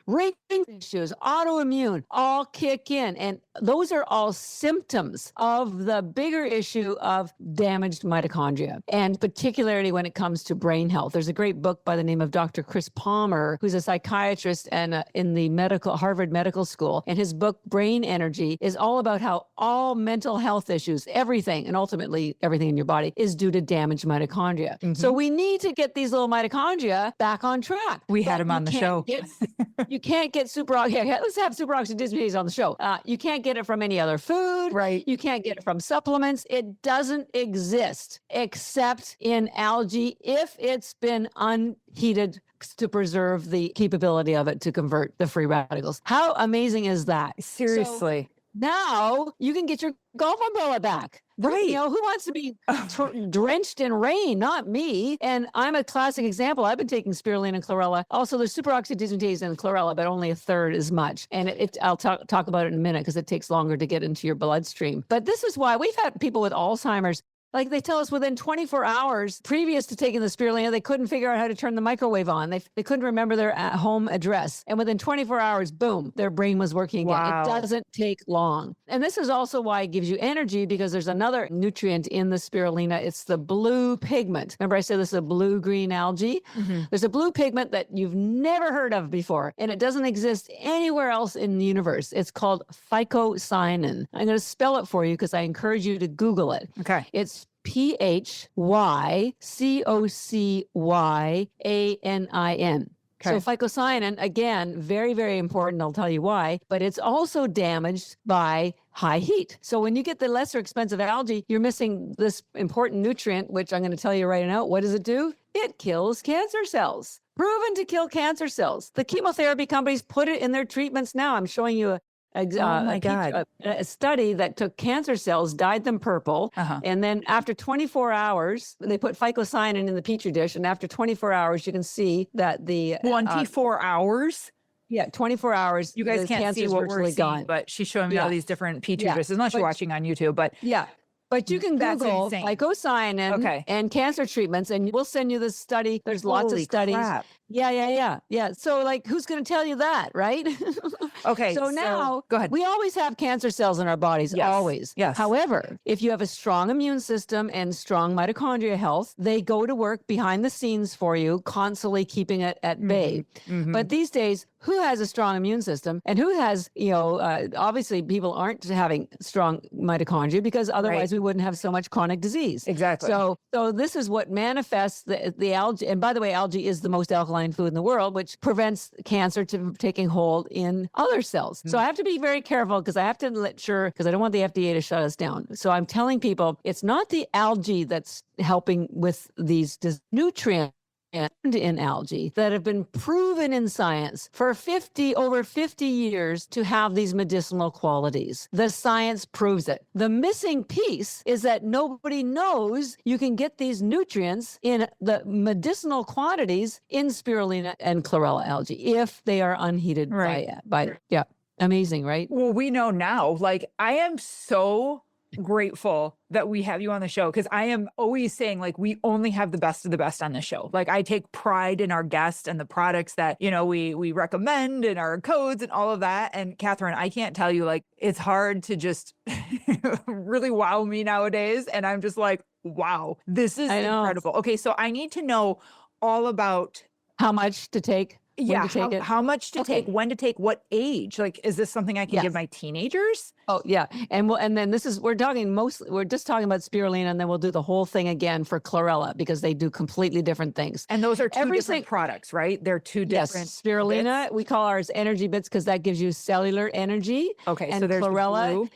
ring issues, autoimmune, all kick in. And those are all symptoms of the bigger issue of damaged mitochondria, and particularly when it comes to brain health. There's a great book by the name of Dr. Chris Palmer, who's a psychiatrist and in the Harvard Medical School. And his book, Brain Energy, is all about how all mental health issues, everything, and ultimately everything in your body, is due to damaged mitochondria. So we need to get these little mitochondria back on track. We had him on the show. You can't get let's have superoxide dismutase on the show. You can't get it from any other food. Right. You can't get it from supplements. It doesn't exist except in algae if it's been unheated to preserve the capability of it to convert the free radicals. How amazing is that? Seriously. So now you can get your golf umbrella back. Right. Who wants to be drenched in rain? Not me. And I'm a classic example. I've been taking spirulina and chlorella. Also, there's superoxide dismutase in chlorella, but only a third as much. And I'll talk about it in a minute because it takes longer to get into your bloodstream. But this is why we've had people with Alzheimer's. Like they tell us within 24 hours previous to taking the spirulina, they couldn't figure out how to turn the microwave on. They couldn't remember their home address. And within 24 hours, boom, their brain was working again. Wow. It doesn't take long. And this is also why it gives you energy, because there's another nutrient in the spirulina. It's the blue pigment. Remember I said this is a blue-green algae? There's a blue pigment that you've never heard of before, and it doesn't exist anywhere else in the universe. It's called phycocyanin. I'm going to spell it for you because I encourage you to Google it. Okay. It's phycocyanin. Okay. So phycocyanin, again, very, very important. I'll tell you why, but it's also damaged by high heat. So when you get the lesser expensive algae, you're missing this important nutrient, which I'm going to tell you right now. What does it do? It kills cancer cells. Proven to kill cancer cells. The chemotherapy companies put it in their treatments now. I'm showing you a study that took cancer cells, dyed them purple, and then after 24 hours, they put phycocyanin in the petri dish, and after 24 hours, you can see that the 24 hours. Yeah, 24 hours. You guys can't see what we're seeing, gone. but she's showing me all these different petri dishes, unless you're watching on YouTube. But but you can That's Google insane. phycocyanin and cancer treatments, and we'll send you this study. There's lots of studies. Crap. Yeah. So who's going to tell you that, right? Okay. So now, go ahead. we always have cancer cells in our bodies, always. Yes. However, if you have a strong immune system and strong mitochondria health, they go to work behind the scenes for you, constantly keeping it at bay. But these days, who has a strong immune system and who has, obviously people aren't having strong mitochondria because otherwise we wouldn't have so much chronic disease. Exactly. So this is what manifests the algae. And by the way, algae is the most alkaline food in the world, which prevents cancer from taking hold in other cells. So I have to be very careful because I have to because I don't want the FDA to shut us down. So I'm telling people it's not the algae that's helping with these nutrients in algae that have been proven in science for over 50 years to have these medicinal qualities. The science proves it. The missing piece is that nobody knows you can get these nutrients in the medicinal quantities in spirulina and chlorella algae if they are unheated by amazing, right? Well, we know now. Like, I am so grateful that we have you on the show, because I am always saying, like, we only have the best of the best on the show. Like, I take pride in our guests and the products that, we recommend and our codes and all of that. And Catherine, I can't tell you, like, it's hard to just really wow me nowadays. And I'm just like, wow, this is incredible. Okay, so I need to know all about how much to take. Yeah. to take it. How much to Okay. take, when to take, what age? Like, is this something I can give Yes. my teenagers? Oh yeah, and then we're just talking about spirulina, and then we'll do the whole thing again for chlorella because they do completely different things. And those are two different Everything- products, right? They're two Yes, different spirulina, bits? we call ours ENERGYbits because that gives you cellular energy. Okay, And so there's the chlorella blue.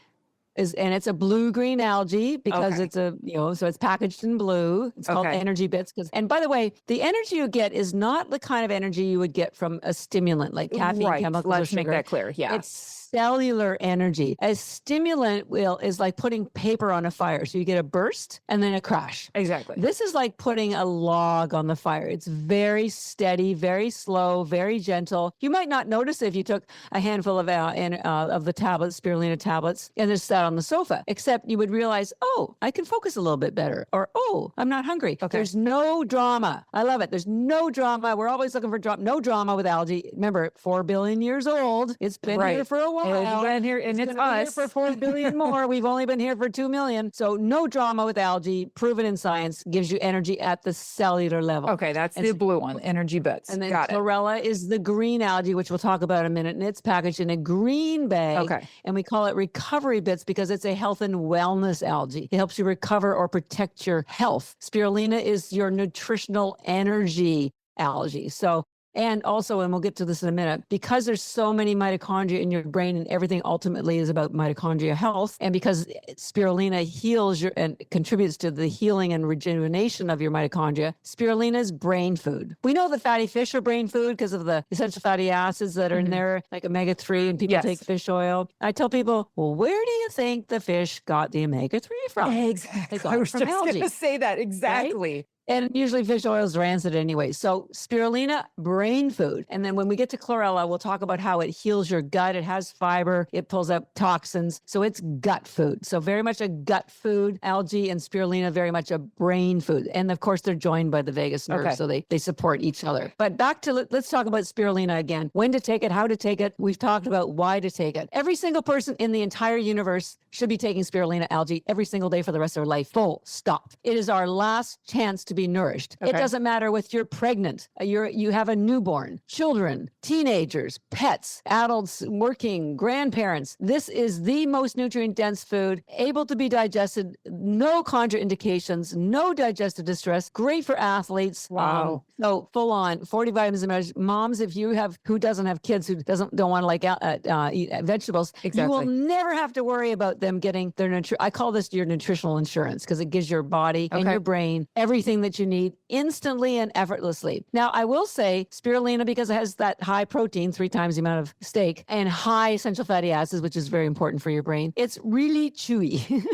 and it's a blue-green algae because Okay. it's so it's packaged in blue. It's called Okay. ENERGYbits. And by the way, the energy you get is not the kind of energy you would get from a stimulant like caffeine, Right. chemicals, or Let's make sugar. that clear. Yeah. It's cellular energy. A stimulant is like putting paper on a fire. So you get a burst and then a crash. Exactly. This is like putting a log on the fire. It's very steady, very slow, very gentle. You might not notice it if you took a handful of the tablets, spirulina tablets, and just sat on the sofa, except you would realize, oh, I can focus a little bit better, or, oh, I'm not hungry. Okay. There's no drama. I love it. There's no drama. We're always looking for no drama with algae. Remember, 4 billion years old. It's been here for a while. It's been here, and it's gonna be here us. for 4 billion more. We've only been here for 2 million. So no drama with algae, proven in science, gives you energy at the cellular level. Okay, that's the blue one, ENERGYbits. And then Got it. chlorella is the green algae, which we'll talk about in a minute. And it's packaged in a green bag. Okay. And we call it ENERGYbits because it's a health and wellness algae. It helps you recover or protect your health. Spirulina is your nutritional energy algae. So, and also, and we'll get to this in a minute, because there's so many mitochondria in your brain and everything ultimately is about mitochondria health. And because spirulina heals and contributes to the healing and rejuvenation of your mitochondria, spirulina is brain food. We know that fatty fish are brain food because of the essential fatty acids that are in there, like omega-3, and people take fish oil. I tell people, well, where do you think the fish got the omega-3 from? Exactly. They got I it was from just going algae. to say that. Exactly. And usually fish oil is rancid anyway. So spirulina, brain food. And then when we get to chlorella, we'll talk about how it heals your gut. It has fiber. It pulls out toxins. So it's gut food. So very much a gut food. Algae and spirulina, very much a brain food. And of course, they're joined by the vagus nerve. So they support each other. But back to, let's talk about spirulina again. When to take it, how to take it. We've talked about why to take it. Every single person in the entire universe should be taking spirulina algae every single day for the rest of their life. Full stop. It is our last chance to be nourished. It doesn't matter if you're pregnant, you have a newborn, children, teenagers, pets, adults, working, grandparents. This is the most nutrient dense food, able to be digested, no contraindications, no digestive distress, great for athletes. Wow. So full on 40 vitamins and minerals. Moms, if you have, who doesn't have kids, who don't want to eat vegetables, you will never have to worry about them getting their I call this your nutritional insurance because it gives your body and your brain everything that you need instantly and effortlessly. Now, I will say spirulina, because it has that high protein, 3 times the amount of steak, and high essential fatty acids, which is very important for your brain. It's really chewy.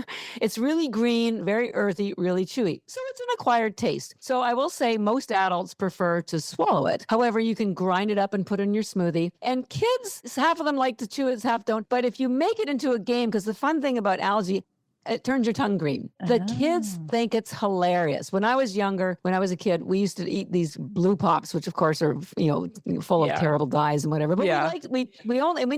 It's really green, very earthy, really chewy. So it's an acquired taste. So I will say most adults prefer to swallow it. However, you can grind it up and put it in your smoothie. And kids, half of them like to chew it, half don't. But if you make it into a game, because the fun thing about algae, it turns your tongue green. The kids think it's hilarious. When I was younger, when I was a kid, we used to eat these blue pops, which of course are, full of terrible dyes and whatever. But we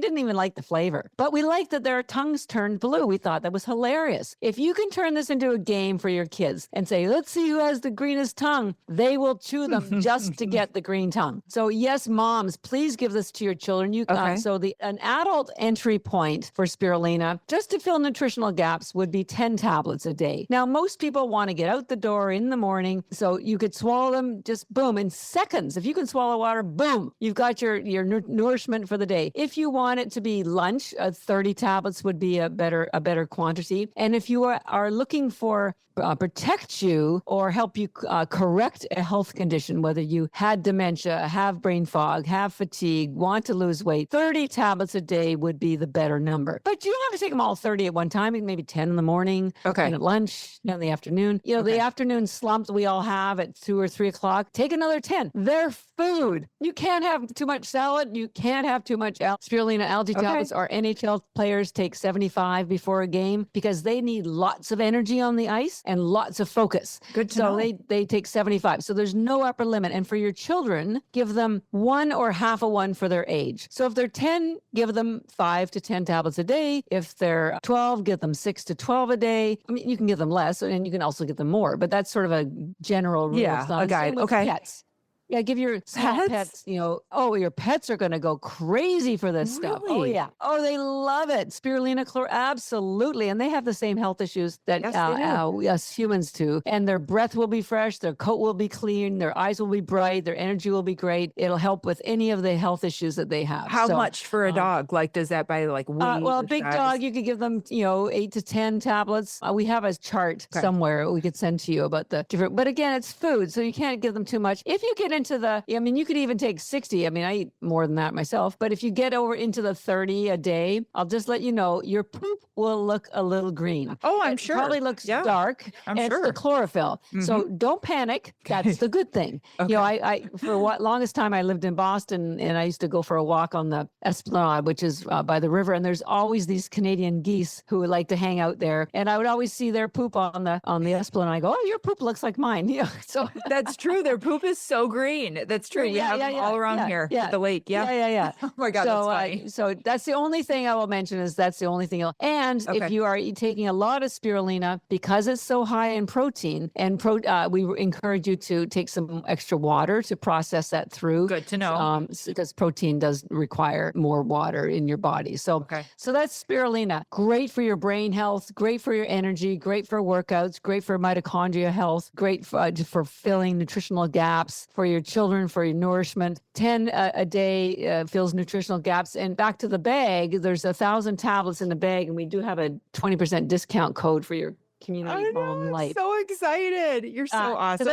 didn't even like the flavor. But we liked that their tongues turned blue. We thought that was hilarious. If you can turn this into a game for your kids and say, let's see who has the greenest tongue, they will chew them just to get the green tongue. So yes, moms, please give this to your children. So an adult entry point for spirulina, just to fill nutritional gaps, would be 10 tablets a day. Now, most people want to get out the door in the morning, so you could swallow them just boom in seconds. If you can swallow water, boom, you've got your nourishment for the day. If you want it to be lunch, 30 tablets would be a better quantity. And if you are looking for protect you or help you correct a health condition, whether you had dementia, have brain fog, have fatigue, want to lose weight, 30 tablets a day would be the better number. But you don't have to take them all 30 at one time, maybe 10 in the morning, and at lunch, in the afternoon. The afternoon slumps we all have at 2 or 3 o'clock, take another 10. They're food. You can't have too much salad. You can't have too much spirulina algae tablets. Our NHL players take 75 before a game because they need lots of energy on the ice and lots of focus. Good to know. So they take 75. So there's no upper limit. And for your children, give them 1 or half a one for their age. So if they're 10, give them 5 to 10 tablets a day. If they're 12, give them 6 to 12 a day. I mean, you can give them less and you can also give them more, but that's sort of a general rule of thumb. A guide. Same with pets. Yeah, give your small pets, your pets are going to go crazy for this stuff. Oh, Really? yeah. Oh, they love it. Spirulina, absolutely. And they have the same health issues that Yes, they do. us humans do. And their breath will be fresh, their coat will be clean, their eyes will be bright, their energy will be great. It'll help with any of the health issues that they have. How much for a dog? Like, does that by like weight? Well, a or big size? dog, you could give them, 8 to 10 tablets. We have a chart somewhere we could send to you about the different, but again, it's food, so you can't give them too much. If you get into you could even take 60. I mean, I eat more than that myself, but if you get over into the 30 a day, I'll just let you know, your poop will look a little green. Oh, I'm It sure. probably looks dark. I'm and sure. It's the chlorophyll. So don't panic. That's the good thing. I for what longest time I lived in Boston, and I used to go for a walk on the Esplanade, which is by the river, and there's always these Canadian geese who would like to hang out there, and I would always see their poop on the Esplanade. I go, oh, your poop looks like mine. So that's true. Their poop is so green. That's true. We have them all around here at the lake. Yeah. Oh my God, that's funny. So that's the only thing I will mention is that's the only thing. And if you are taking a lot of spirulina, because it's so high in protein, and we encourage you to take some extra water to process that through. Good to know. Because protein does require more water in your body. So that's spirulina. Great for your brain health, great for your energy, great for workouts, great for mitochondria health, great for filling nutritional gaps for your children, for your nourishment. 10 a day fills nutritional gaps. And back to the bag, there's 1,000 tablets in the bag, and we do have a 20% discount code for your community home life. I'm so excited. You're so awesome.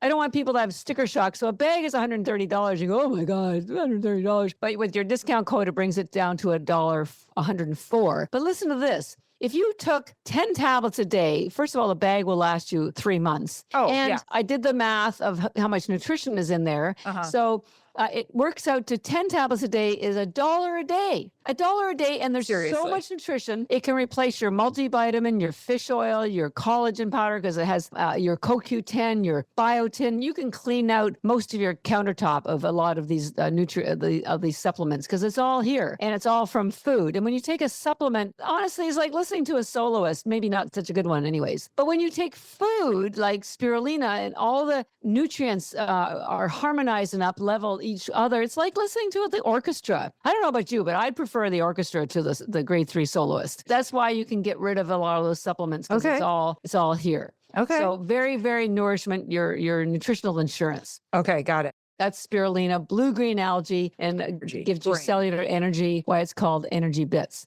I don't want people to have sticker shock. So a bag is $130. You go, oh my God, $130. But with your discount code, it brings it down to $104. But listen to this. If you took 10 tablets a day, first of all, the bag will last you 3 months. I did the math of how much nutrition is in there. So it works out to 10 tablets a day is $1 a day. $1 a day, and there's so much nutrition. It can replace your multivitamin, your fish oil, your collagen powder, because it has your CoQ10, your biotin. You can clean out most of your countertop of a lot of these of these supplements, because it's all here, and it's all from food. And when you take a supplement, honestly, it's like listening to a soloist. Maybe not such a good one, anyways. But when you take food like spirulina, and all the nutrients are harmonized and up level each other, it's like listening to the orchestra. I don't know about you, but I'd prefer the orchestra to the grade 3 soloist. That's why you can get rid of a lot of those supplements, because it's all here. So very, very nourishment, your nutritional insurance. Got it. That's spirulina, blue-green algae, and gives you cellular energy, why it's called ENERGYbits.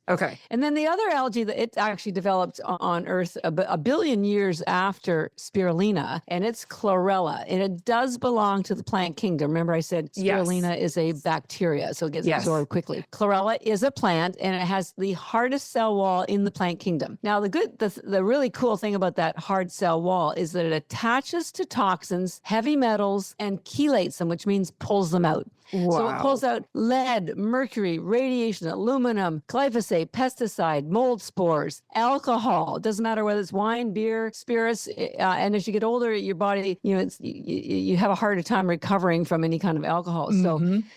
And then the other algae that it actually developed on Earth a billion years after spirulina, and it's chlorella. And it does belong to the plant kingdom. Remember I said spirulina is a bacteria, so it gets absorbed quickly. Chlorella is a plant, and it has the hardest cell wall in the plant kingdom. Now, the really cool thing about that hard cell wall is that it attaches to toxins, heavy metals, and chelates them, which means pulls them out. So it pulls out lead, mercury, radiation, aluminum, glyphosate, pesticide, mold spores, alcohol. It doesn't matter whether it's wine, beer, spirits. And as you get older, your body, you have a harder time recovering from any kind of alcohol.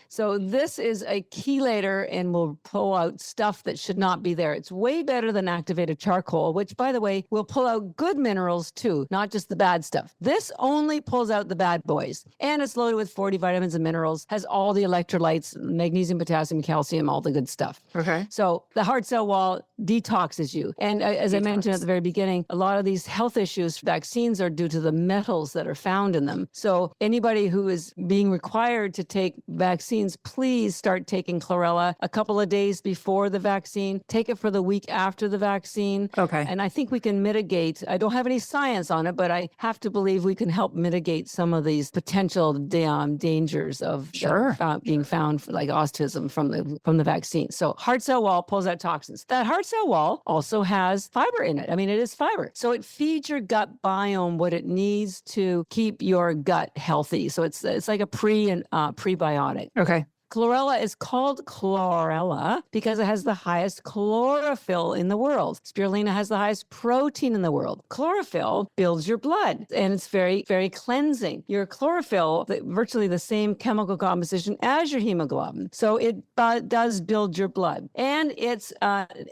So this is a chelator and will pull out stuff that should not be there. It's way better than activated charcoal, which, by the way, will pull out good minerals too, not just the bad stuff. This only pulls out the bad boys. And it's loaded with 40 vitamins and minerals, has all the electrolytes, magnesium, potassium, calcium, all the good stuff. So the hard cell wall detoxes you. And as I mentioned at the very beginning, a lot of these health issues, vaccines are due to the metals that are found in them. So anybody who is being required to take vaccines, please start taking chlorella a couple of days before the vaccine. Take it for the week after the vaccine. And I think we can mitigate. I don't have any science on it, but I have to believe we can help mitigate some of these potential dangers of being found, like autism, from the vaccine. So hard cell wall pulls out toxins. That hard cell wall also has fiber in it. I mean, it is fiber. So it feeds your gut biome what it needs to keep your gut healthy. So it's like a prebiotic. Chlorella is called chlorella because it has the highest chlorophyll in the world. Spirulina has the highest protein in the world. Chlorophyll builds your blood, and it's very, very cleansing. Your chlorophyll, virtually the same chemical composition as your hemoglobin. So it does build your blood. And it's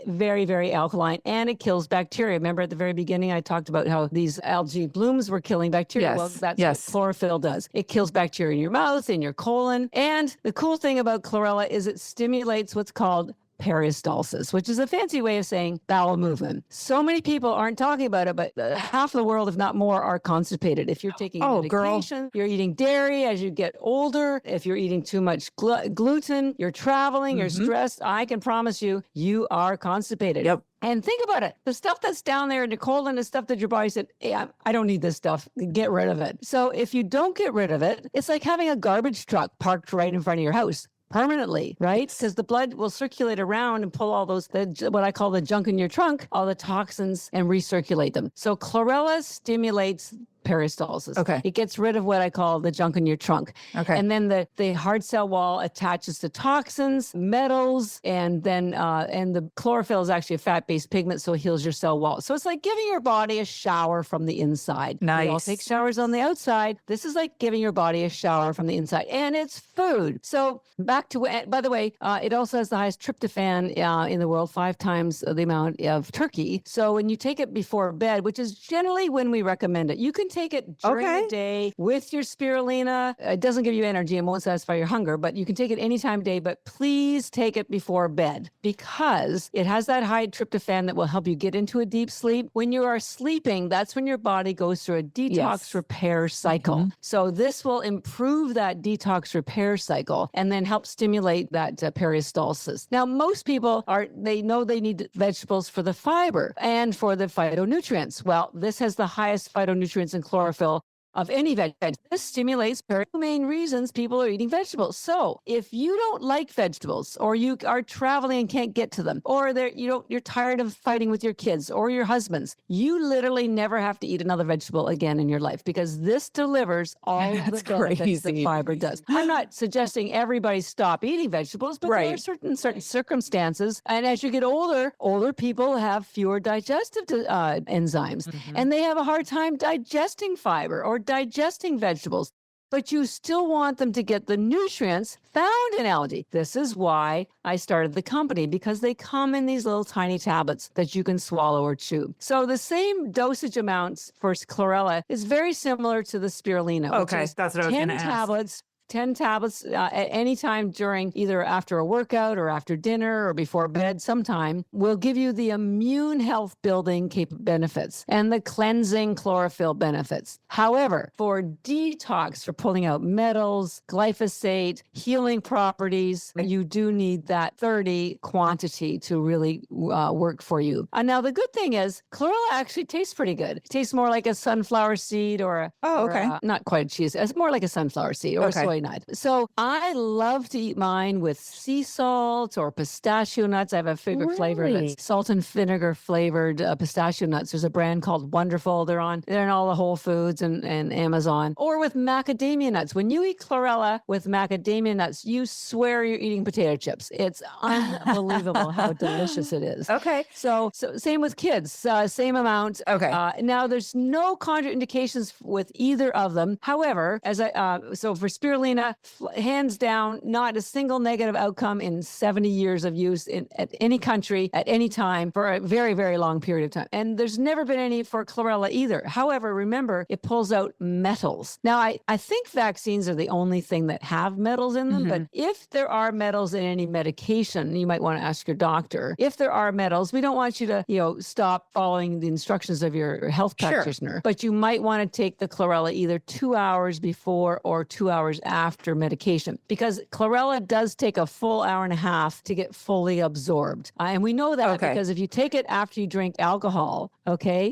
very, very alkaline, and it kills bacteria. Remember at the very beginning, I talked about how these algae blooms were killing bacteria. Yes. Well, that's what chlorophyll does. It kills bacteria in your mouth, in your colon. And the cool thing about chlorella is it stimulates what's called peristalsis, which is a fancy way of saying bowel movement. So many people aren't talking about it, but half the world, if not more, are constipated. If you're taking medication, you're eating dairy as you get older, if you're eating too much gluten, you're traveling, you're stressed, I can promise you, you are constipated. Yep. And think about it. The stuff that's down there in the colon is stuff that your body said, hey, I don't need this stuff. Get rid of it. So if you don't get rid of it, it's like having a garbage truck parked right in front of your house. Permanently, right? Because the blood will circulate around and pull all those, what I call the junk in your trunk, all the toxins, and recirculate them. So chlorella stimulates peristalsis. Okay. It gets rid of what I call the junk in your trunk. Okay. And then the hard cell wall attaches to toxins, metals, and then and the chlorophyll is actually a fat-based pigment, so it heals your cell wall. So it's like giving your body a shower from the inside. Nice. We all take showers on the outside. This is like giving your body a shower from the inside, and it's food. So back to, by the way, it also has the highest tryptophan in the world, 5 times the amount of turkey. So when you take it before bed, which is generally when we recommend it, you can take it during the day with your spirulina. It doesn't give you energy and won't satisfy your hunger, but you can take it any time of day, but please take it before bed because it has that high tryptophan that will help you get into a deep sleep. When you are sleeping, that's when your body goes through a detox repair cycle. So this will improve that detox repair cycle and then help stimulate that peristalsis. Now, most people they know they need vegetables for the fiber and for the phytonutrients. Well, this has the highest phytonutrients and chlorophyll of any veg. This stimulates two main reasons people are eating vegetables. So if you don't like vegetables, or you are traveling and can't get to them, or you're tired of fighting with your kids or your husbands, you literally never have to eat another vegetable again in your life because this delivers all the benefits that fiber does. I'm not suggesting everybody stop eating vegetables, but there are certain circumstances. And as you get older people have fewer digestive enzymes, and they have a hard time digesting fiber or digesting vegetables, but you still want them to get the nutrients found in algae. This is why I started the company, because they come in these little tiny tablets that you can swallow or chew. So the same dosage amounts for chlorella is very similar to the spirulina. Okay, that's what I was going to ask. 10 tablets at any time during either after a workout or after dinner or before bed sometime will give you the immune health building benefits and the cleansing chlorophyll benefits. However, for detox, for pulling out metals, glyphosate, healing properties, you do need that 30 quantity to really work for you. Now, the good thing is chlorella actually tastes pretty good. It tastes more like a sunflower seed or not quite a cheese. It's more like a sunflower seed or a soy nut. So I love to eat mine with sea salt or pistachio nuts. I have a favorite flavor that's salt and vinegar flavored pistachio nuts. There's a brand called Wonderful. They're in all the Whole Foods and Amazon. Or with macadamia nuts. When you eat chlorella with macadamia nuts, you swear you're eating potato chips. It's unbelievable how delicious it is. Okay. So same with kids, same amount. Okay. Now there's no contraindications with either of them. However, so for spirulina, hands down, not a single negative outcome in 70 years of use at any country, at any time, for a very, very long period of time. And there's never been any for chlorella either. However, remember, it pulls out metals. Now, I think vaccines are the only thing that have metals in them, but if there are metals in any medication, you might want to ask your doctor. If there are metals, we don't want you to, stop following the instructions of your health practitioner, but you might want to take the chlorella either 2 hours before or 2 hours after medication, because chlorella does take a full hour and a half to get fully absorbed. And we know that because if you take it after you drink alcohol,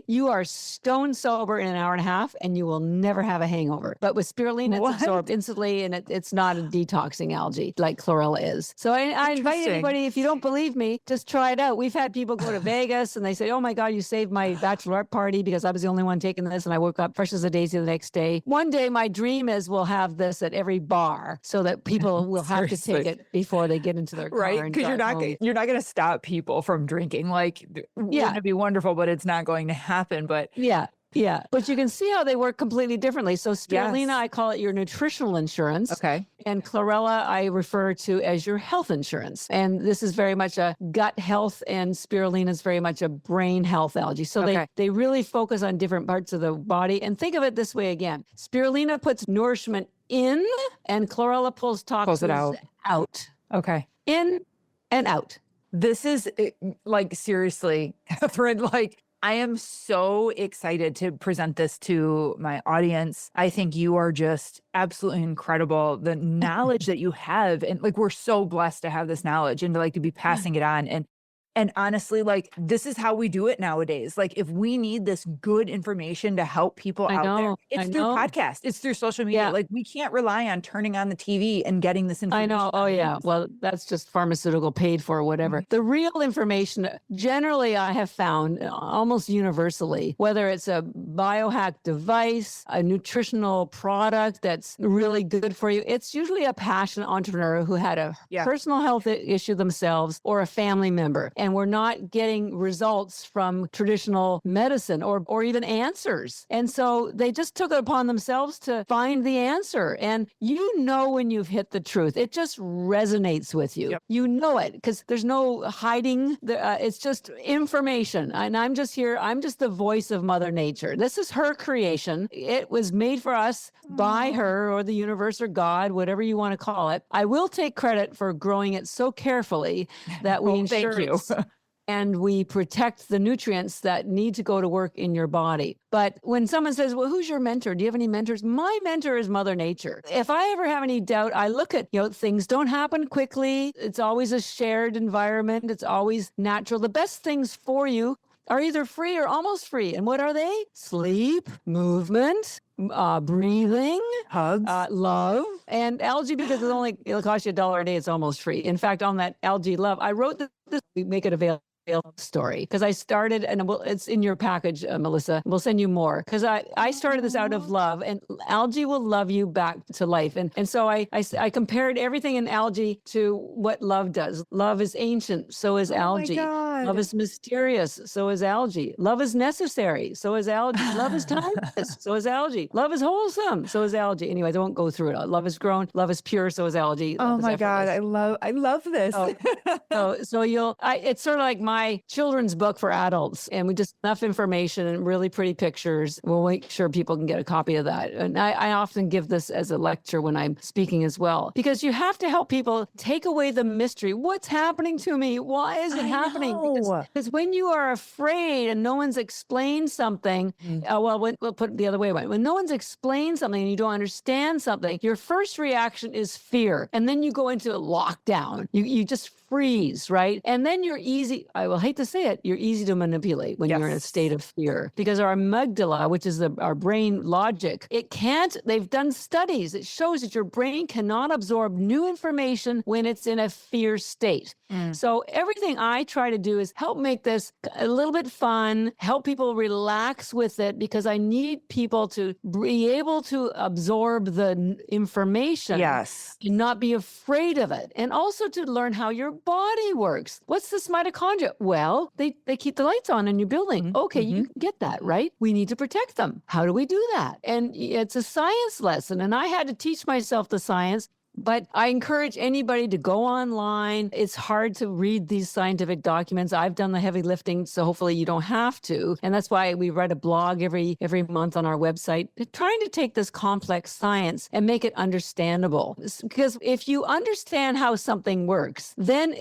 you are stone sober in an hour and a half and you will never have a hangover. But with spirulina, it's absorbed instantly and it's not a detoxing algae like chlorella is. So I invite anybody, if you don't believe me, just try it out. We've had people go to Vegas and they say, oh my God, you saved my bachelorette party because I was the only one taking this and I woke up fresh as a daisy the next day. One day my dream is we'll have this at every every bar so that people will have to take it before they get into their car. Right? And Because drive home. you're not going to stop people from drinking. Like, wouldn't Yeah. it be wonderful? But it's not going to happen. But Yeah. Yeah. But you can see how they work completely differently. So spirulina, Yes. I call it your nutritional insurance. okay, And chlorella, I refer to as your health insurance. And this is very much a gut health, and spirulina is very much a brain health algae. So Okay. they really focus on different parts of the body. And think of it this way again. Spirulina puts nourishment in, and chlorella pulls toxins it out. out. okay. In and out. This is like, seriously, Catherine, like, I am so excited to present this to my audience. I think you are just absolutely incredible. The knowledge that you have, and like, we're so blessed to have this knowledge and to like to be passing it on. And honestly, like, this is how we do it nowadays. Like, if we need this good information to help people out there, it's through podcast, it's through social media. Yeah. Like, we can't rely on turning on the TV and getting this I information. know. Oh, yeah. Well, that's just pharmaceutical paid for, whatever. The real information, generally, I have found almost universally, whether it's a biohack device, a nutritional product that's really good for you, it's usually a passionate entrepreneur who had a personal health issue themselves or a family member. And we're not getting results from traditional medicine or even answers. And so they just took it upon themselves to find the answer. And you know when you've hit the truth, it just resonates with you. Yep. You know it because there's no hiding. It's just information. And I'm just here. I'm just the voice of Mother Nature. This is her creation. It was made for us by her or the universe or God, whatever you want to call it. I will take credit for growing it so carefully that we ensure it's and we protect the nutrients that need to go to work in your body. But when someone says, well, who's your mentor? Do you have any mentors? My mentor is Mother Nature. If I ever have any doubt, I look at, things don't happen quickly. It's always a shared environment. It's always natural. The best things for you are either free or almost free. And what are they? Sleep, movement, breathing, hugs, love, and algae, because it'll cost you $1 a day. It's almost free. In fact, on that algae love, I wrote this, we make it available story because I started, and it's in your package, Melissa. We'll send you more because I started this out of love, and algae will love you back to life. And so I compared everything in algae to what love does. Love is ancient, so is algae. Love is mysterious, so is algae. Love is necessary, so is algae. Love is timeless, so is algae. Love is wholesome, so is algae. Anyways, I won't go through it all. Love is grown, love is pure, so is algae. Oh my God, I love this. So it's sort of like my children's book for adults, and we just enough information and really pretty pictures. We'll make sure people can get a copy of that. And I often give this as a lecture when I'm speaking as well, because you have to help people take away the mystery. What's happening to me? Why is it happening? Because when you are afraid and no one's explained something, we'll put it the other way. When no one's explained something and you don't understand something, your first reaction is fear. And then you go into lockdown. You just freeze, right? And then you're easy, I will hate to say it, you're easy to manipulate when you're in a state of fear, because our amygdala, which is our brain logic, they've done studies. It shows that your brain cannot absorb new information when it's in a fear state. So everything I try to do is help make this a little bit fun, help people relax with it, because I need people to be able to absorb the information and not be afraid of it. And also to learn how your body works. What's this mitochondria? Well, they keep the lights on in your building. Okay, you get that, right? We need to protect them. How do we do that? And it's a science lesson. And I had to teach myself the science. But I encourage anybody to go online. It's hard to read these scientific documents. I've done the heavy lifting, so hopefully you don't have to. And that's why we write a blog every month on our website, trying to take this complex science and make it understandable. Because if you understand how something works, then,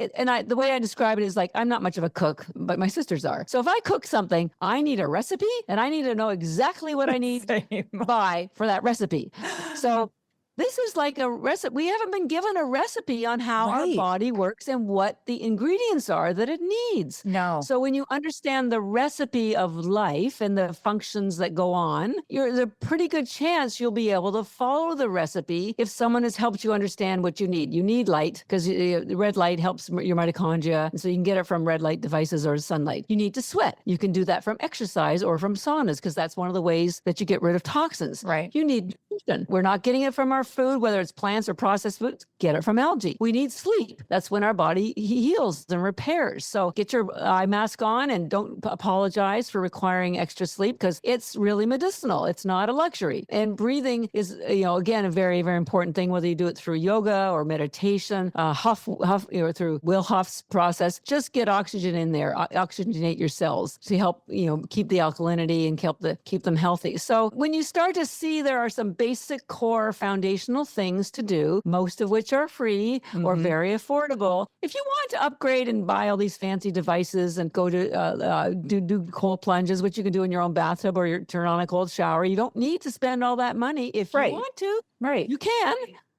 the way I describe it is like, I'm not much of a cook, but my sisters are. So if I cook something, I need a recipe, and I need to know exactly what I need to buy for that recipe. So this is like a recipe. We haven't been given a recipe on how our body works and what the ingredients are that it needs. No. So when you understand the recipe of life and the functions that go on, there's a pretty good chance you'll be able to follow the recipe if someone has helped you understand what you need. You need light, because the red light helps your mitochondria. And so you can get it from red light devices or sunlight. You need to sweat. You can do that from exercise or from saunas, because that's one of the ways that you get rid of toxins. Right. You need nutrition. We're not getting it from our food, whether it's plants or processed foods, get it from algae. We need sleep. That's when our body heals and repairs. So get your eye mask on and don't apologize for requiring extra sleep because it's really medicinal. It's not a luxury. And breathing is, again, a very, very important thing, whether you do it through yoga or meditation, through Wim Hof's process. Just get oxygen in there, oxygenate your cells to help, keep the alkalinity and keep them healthy. So when you start to see there are some basic core foundational things to do, most of which are free or very affordable. If you want to upgrade and buy all these fancy devices and go to do cold plunges, which you can do in your own bathtub or turn on a cold shower, you don't need to spend all that money. If you want to, you can.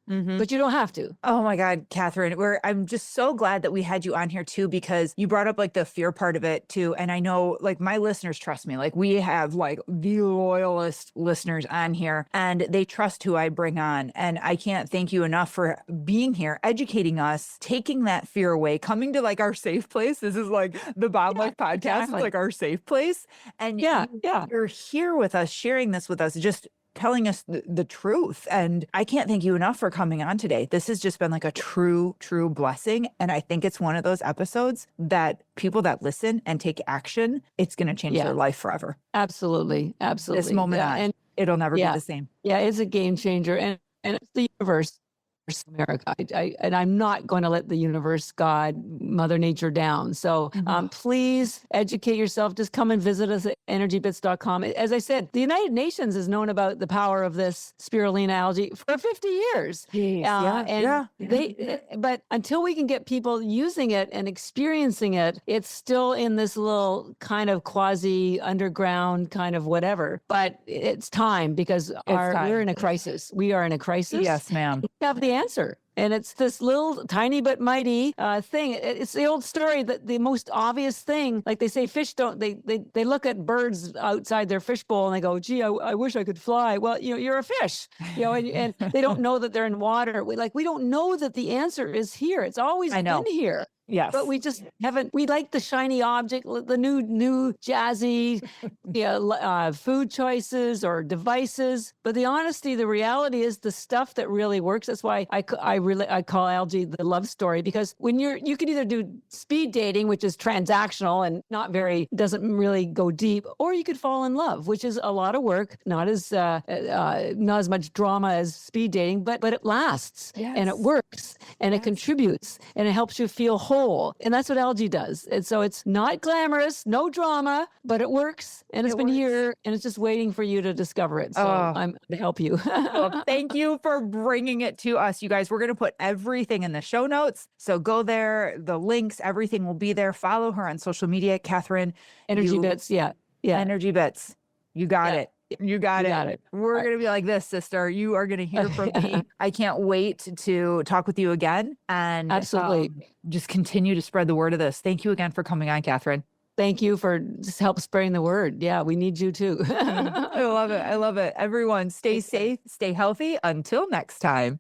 But you don't have to. Oh my God, Catherine, I'm just so glad that we had you on here too, because you brought up like the fear part of it too. And I know like my listeners trust me, like we have like the loyalist listeners on here and they trust who I bring on. And I can't thank you enough for being here, educating us, taking that fear away, coming to like our safe place. This is like the Bomb Life podcast. Exactly. It's like our safe place. And you're here with us, sharing this with us, just telling us the truth. And I can't thank you enough for coming on today. This has just been like a true blessing. And I think it's one of those episodes that people that listen and take action, it's going to change their life forever. Absolutely. This moment on, and it'll never be the same. Yeah, it's a game changer. And it's the universe. America. And I'm not going to let the universe, God, Mother Nature down. So please educate yourself. Just come and visit us at ENERGYbits.com. As I said, the United Nations has known about the power of this spirulina algae for 50 years. But until we can get people using it and experiencing it, it's still in this little kind of quasi underground kind of whatever. But it's time because we're in a crisis. We are in a crisis. Yes, ma'am. We have the answer. And it's this little tiny but mighty thing. It's the old story that the most obvious thing, like they say fish they look at birds outside their fishbowl and they go, gee, I wish I could fly. Well, you're a fish, and they don't know that they're in water. We don't know that the answer is here. It's always been here. Yes. But we just haven't, we like the shiny object, the new jazzy food choices or devices. But the reality is the stuff that really works. That's why I call algae the love story, because when you can either do speed dating, which is transactional and doesn't really go deep, or you could fall in love, which is a lot of work, not as much drama as speed dating, but it lasts and it works and it contributes and it helps you feel whole. And that's what algae does. And so it's not glamorous, no drama, but it works. And it's been here and it's just waiting for you to discover it. So I'm to help you. Well, thank you for bringing it to us, you guys. We're going to put everything in the show notes. So go there. The links, everything will be there. Follow her on social media, Catherine. ENERGYbits. Yeah. ENERGYbits. You got it. You got it. We're going to be like this, sister. You are going to hear from me. I can't wait to talk with you again and absolutely just continue to spread the word of this. Thank you again for coming on, Catherine. Thank you for just help spreading the word. Yeah, we need you too. I love it. I love it. Everyone, stay safe, stay healthy. Until next time.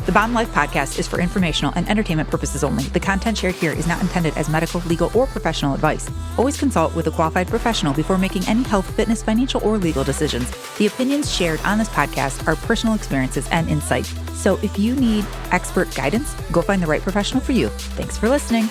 The Bomb Life podcast is for informational and entertainment purposes only. The content shared here is not intended as medical, legal, or professional advice. Always consult with a qualified professional before making any health, fitness, financial, or legal decisions. The opinions shared on this podcast are personal experiences and insight. So if you need expert guidance, go find the right professional for you. Thanks for listening.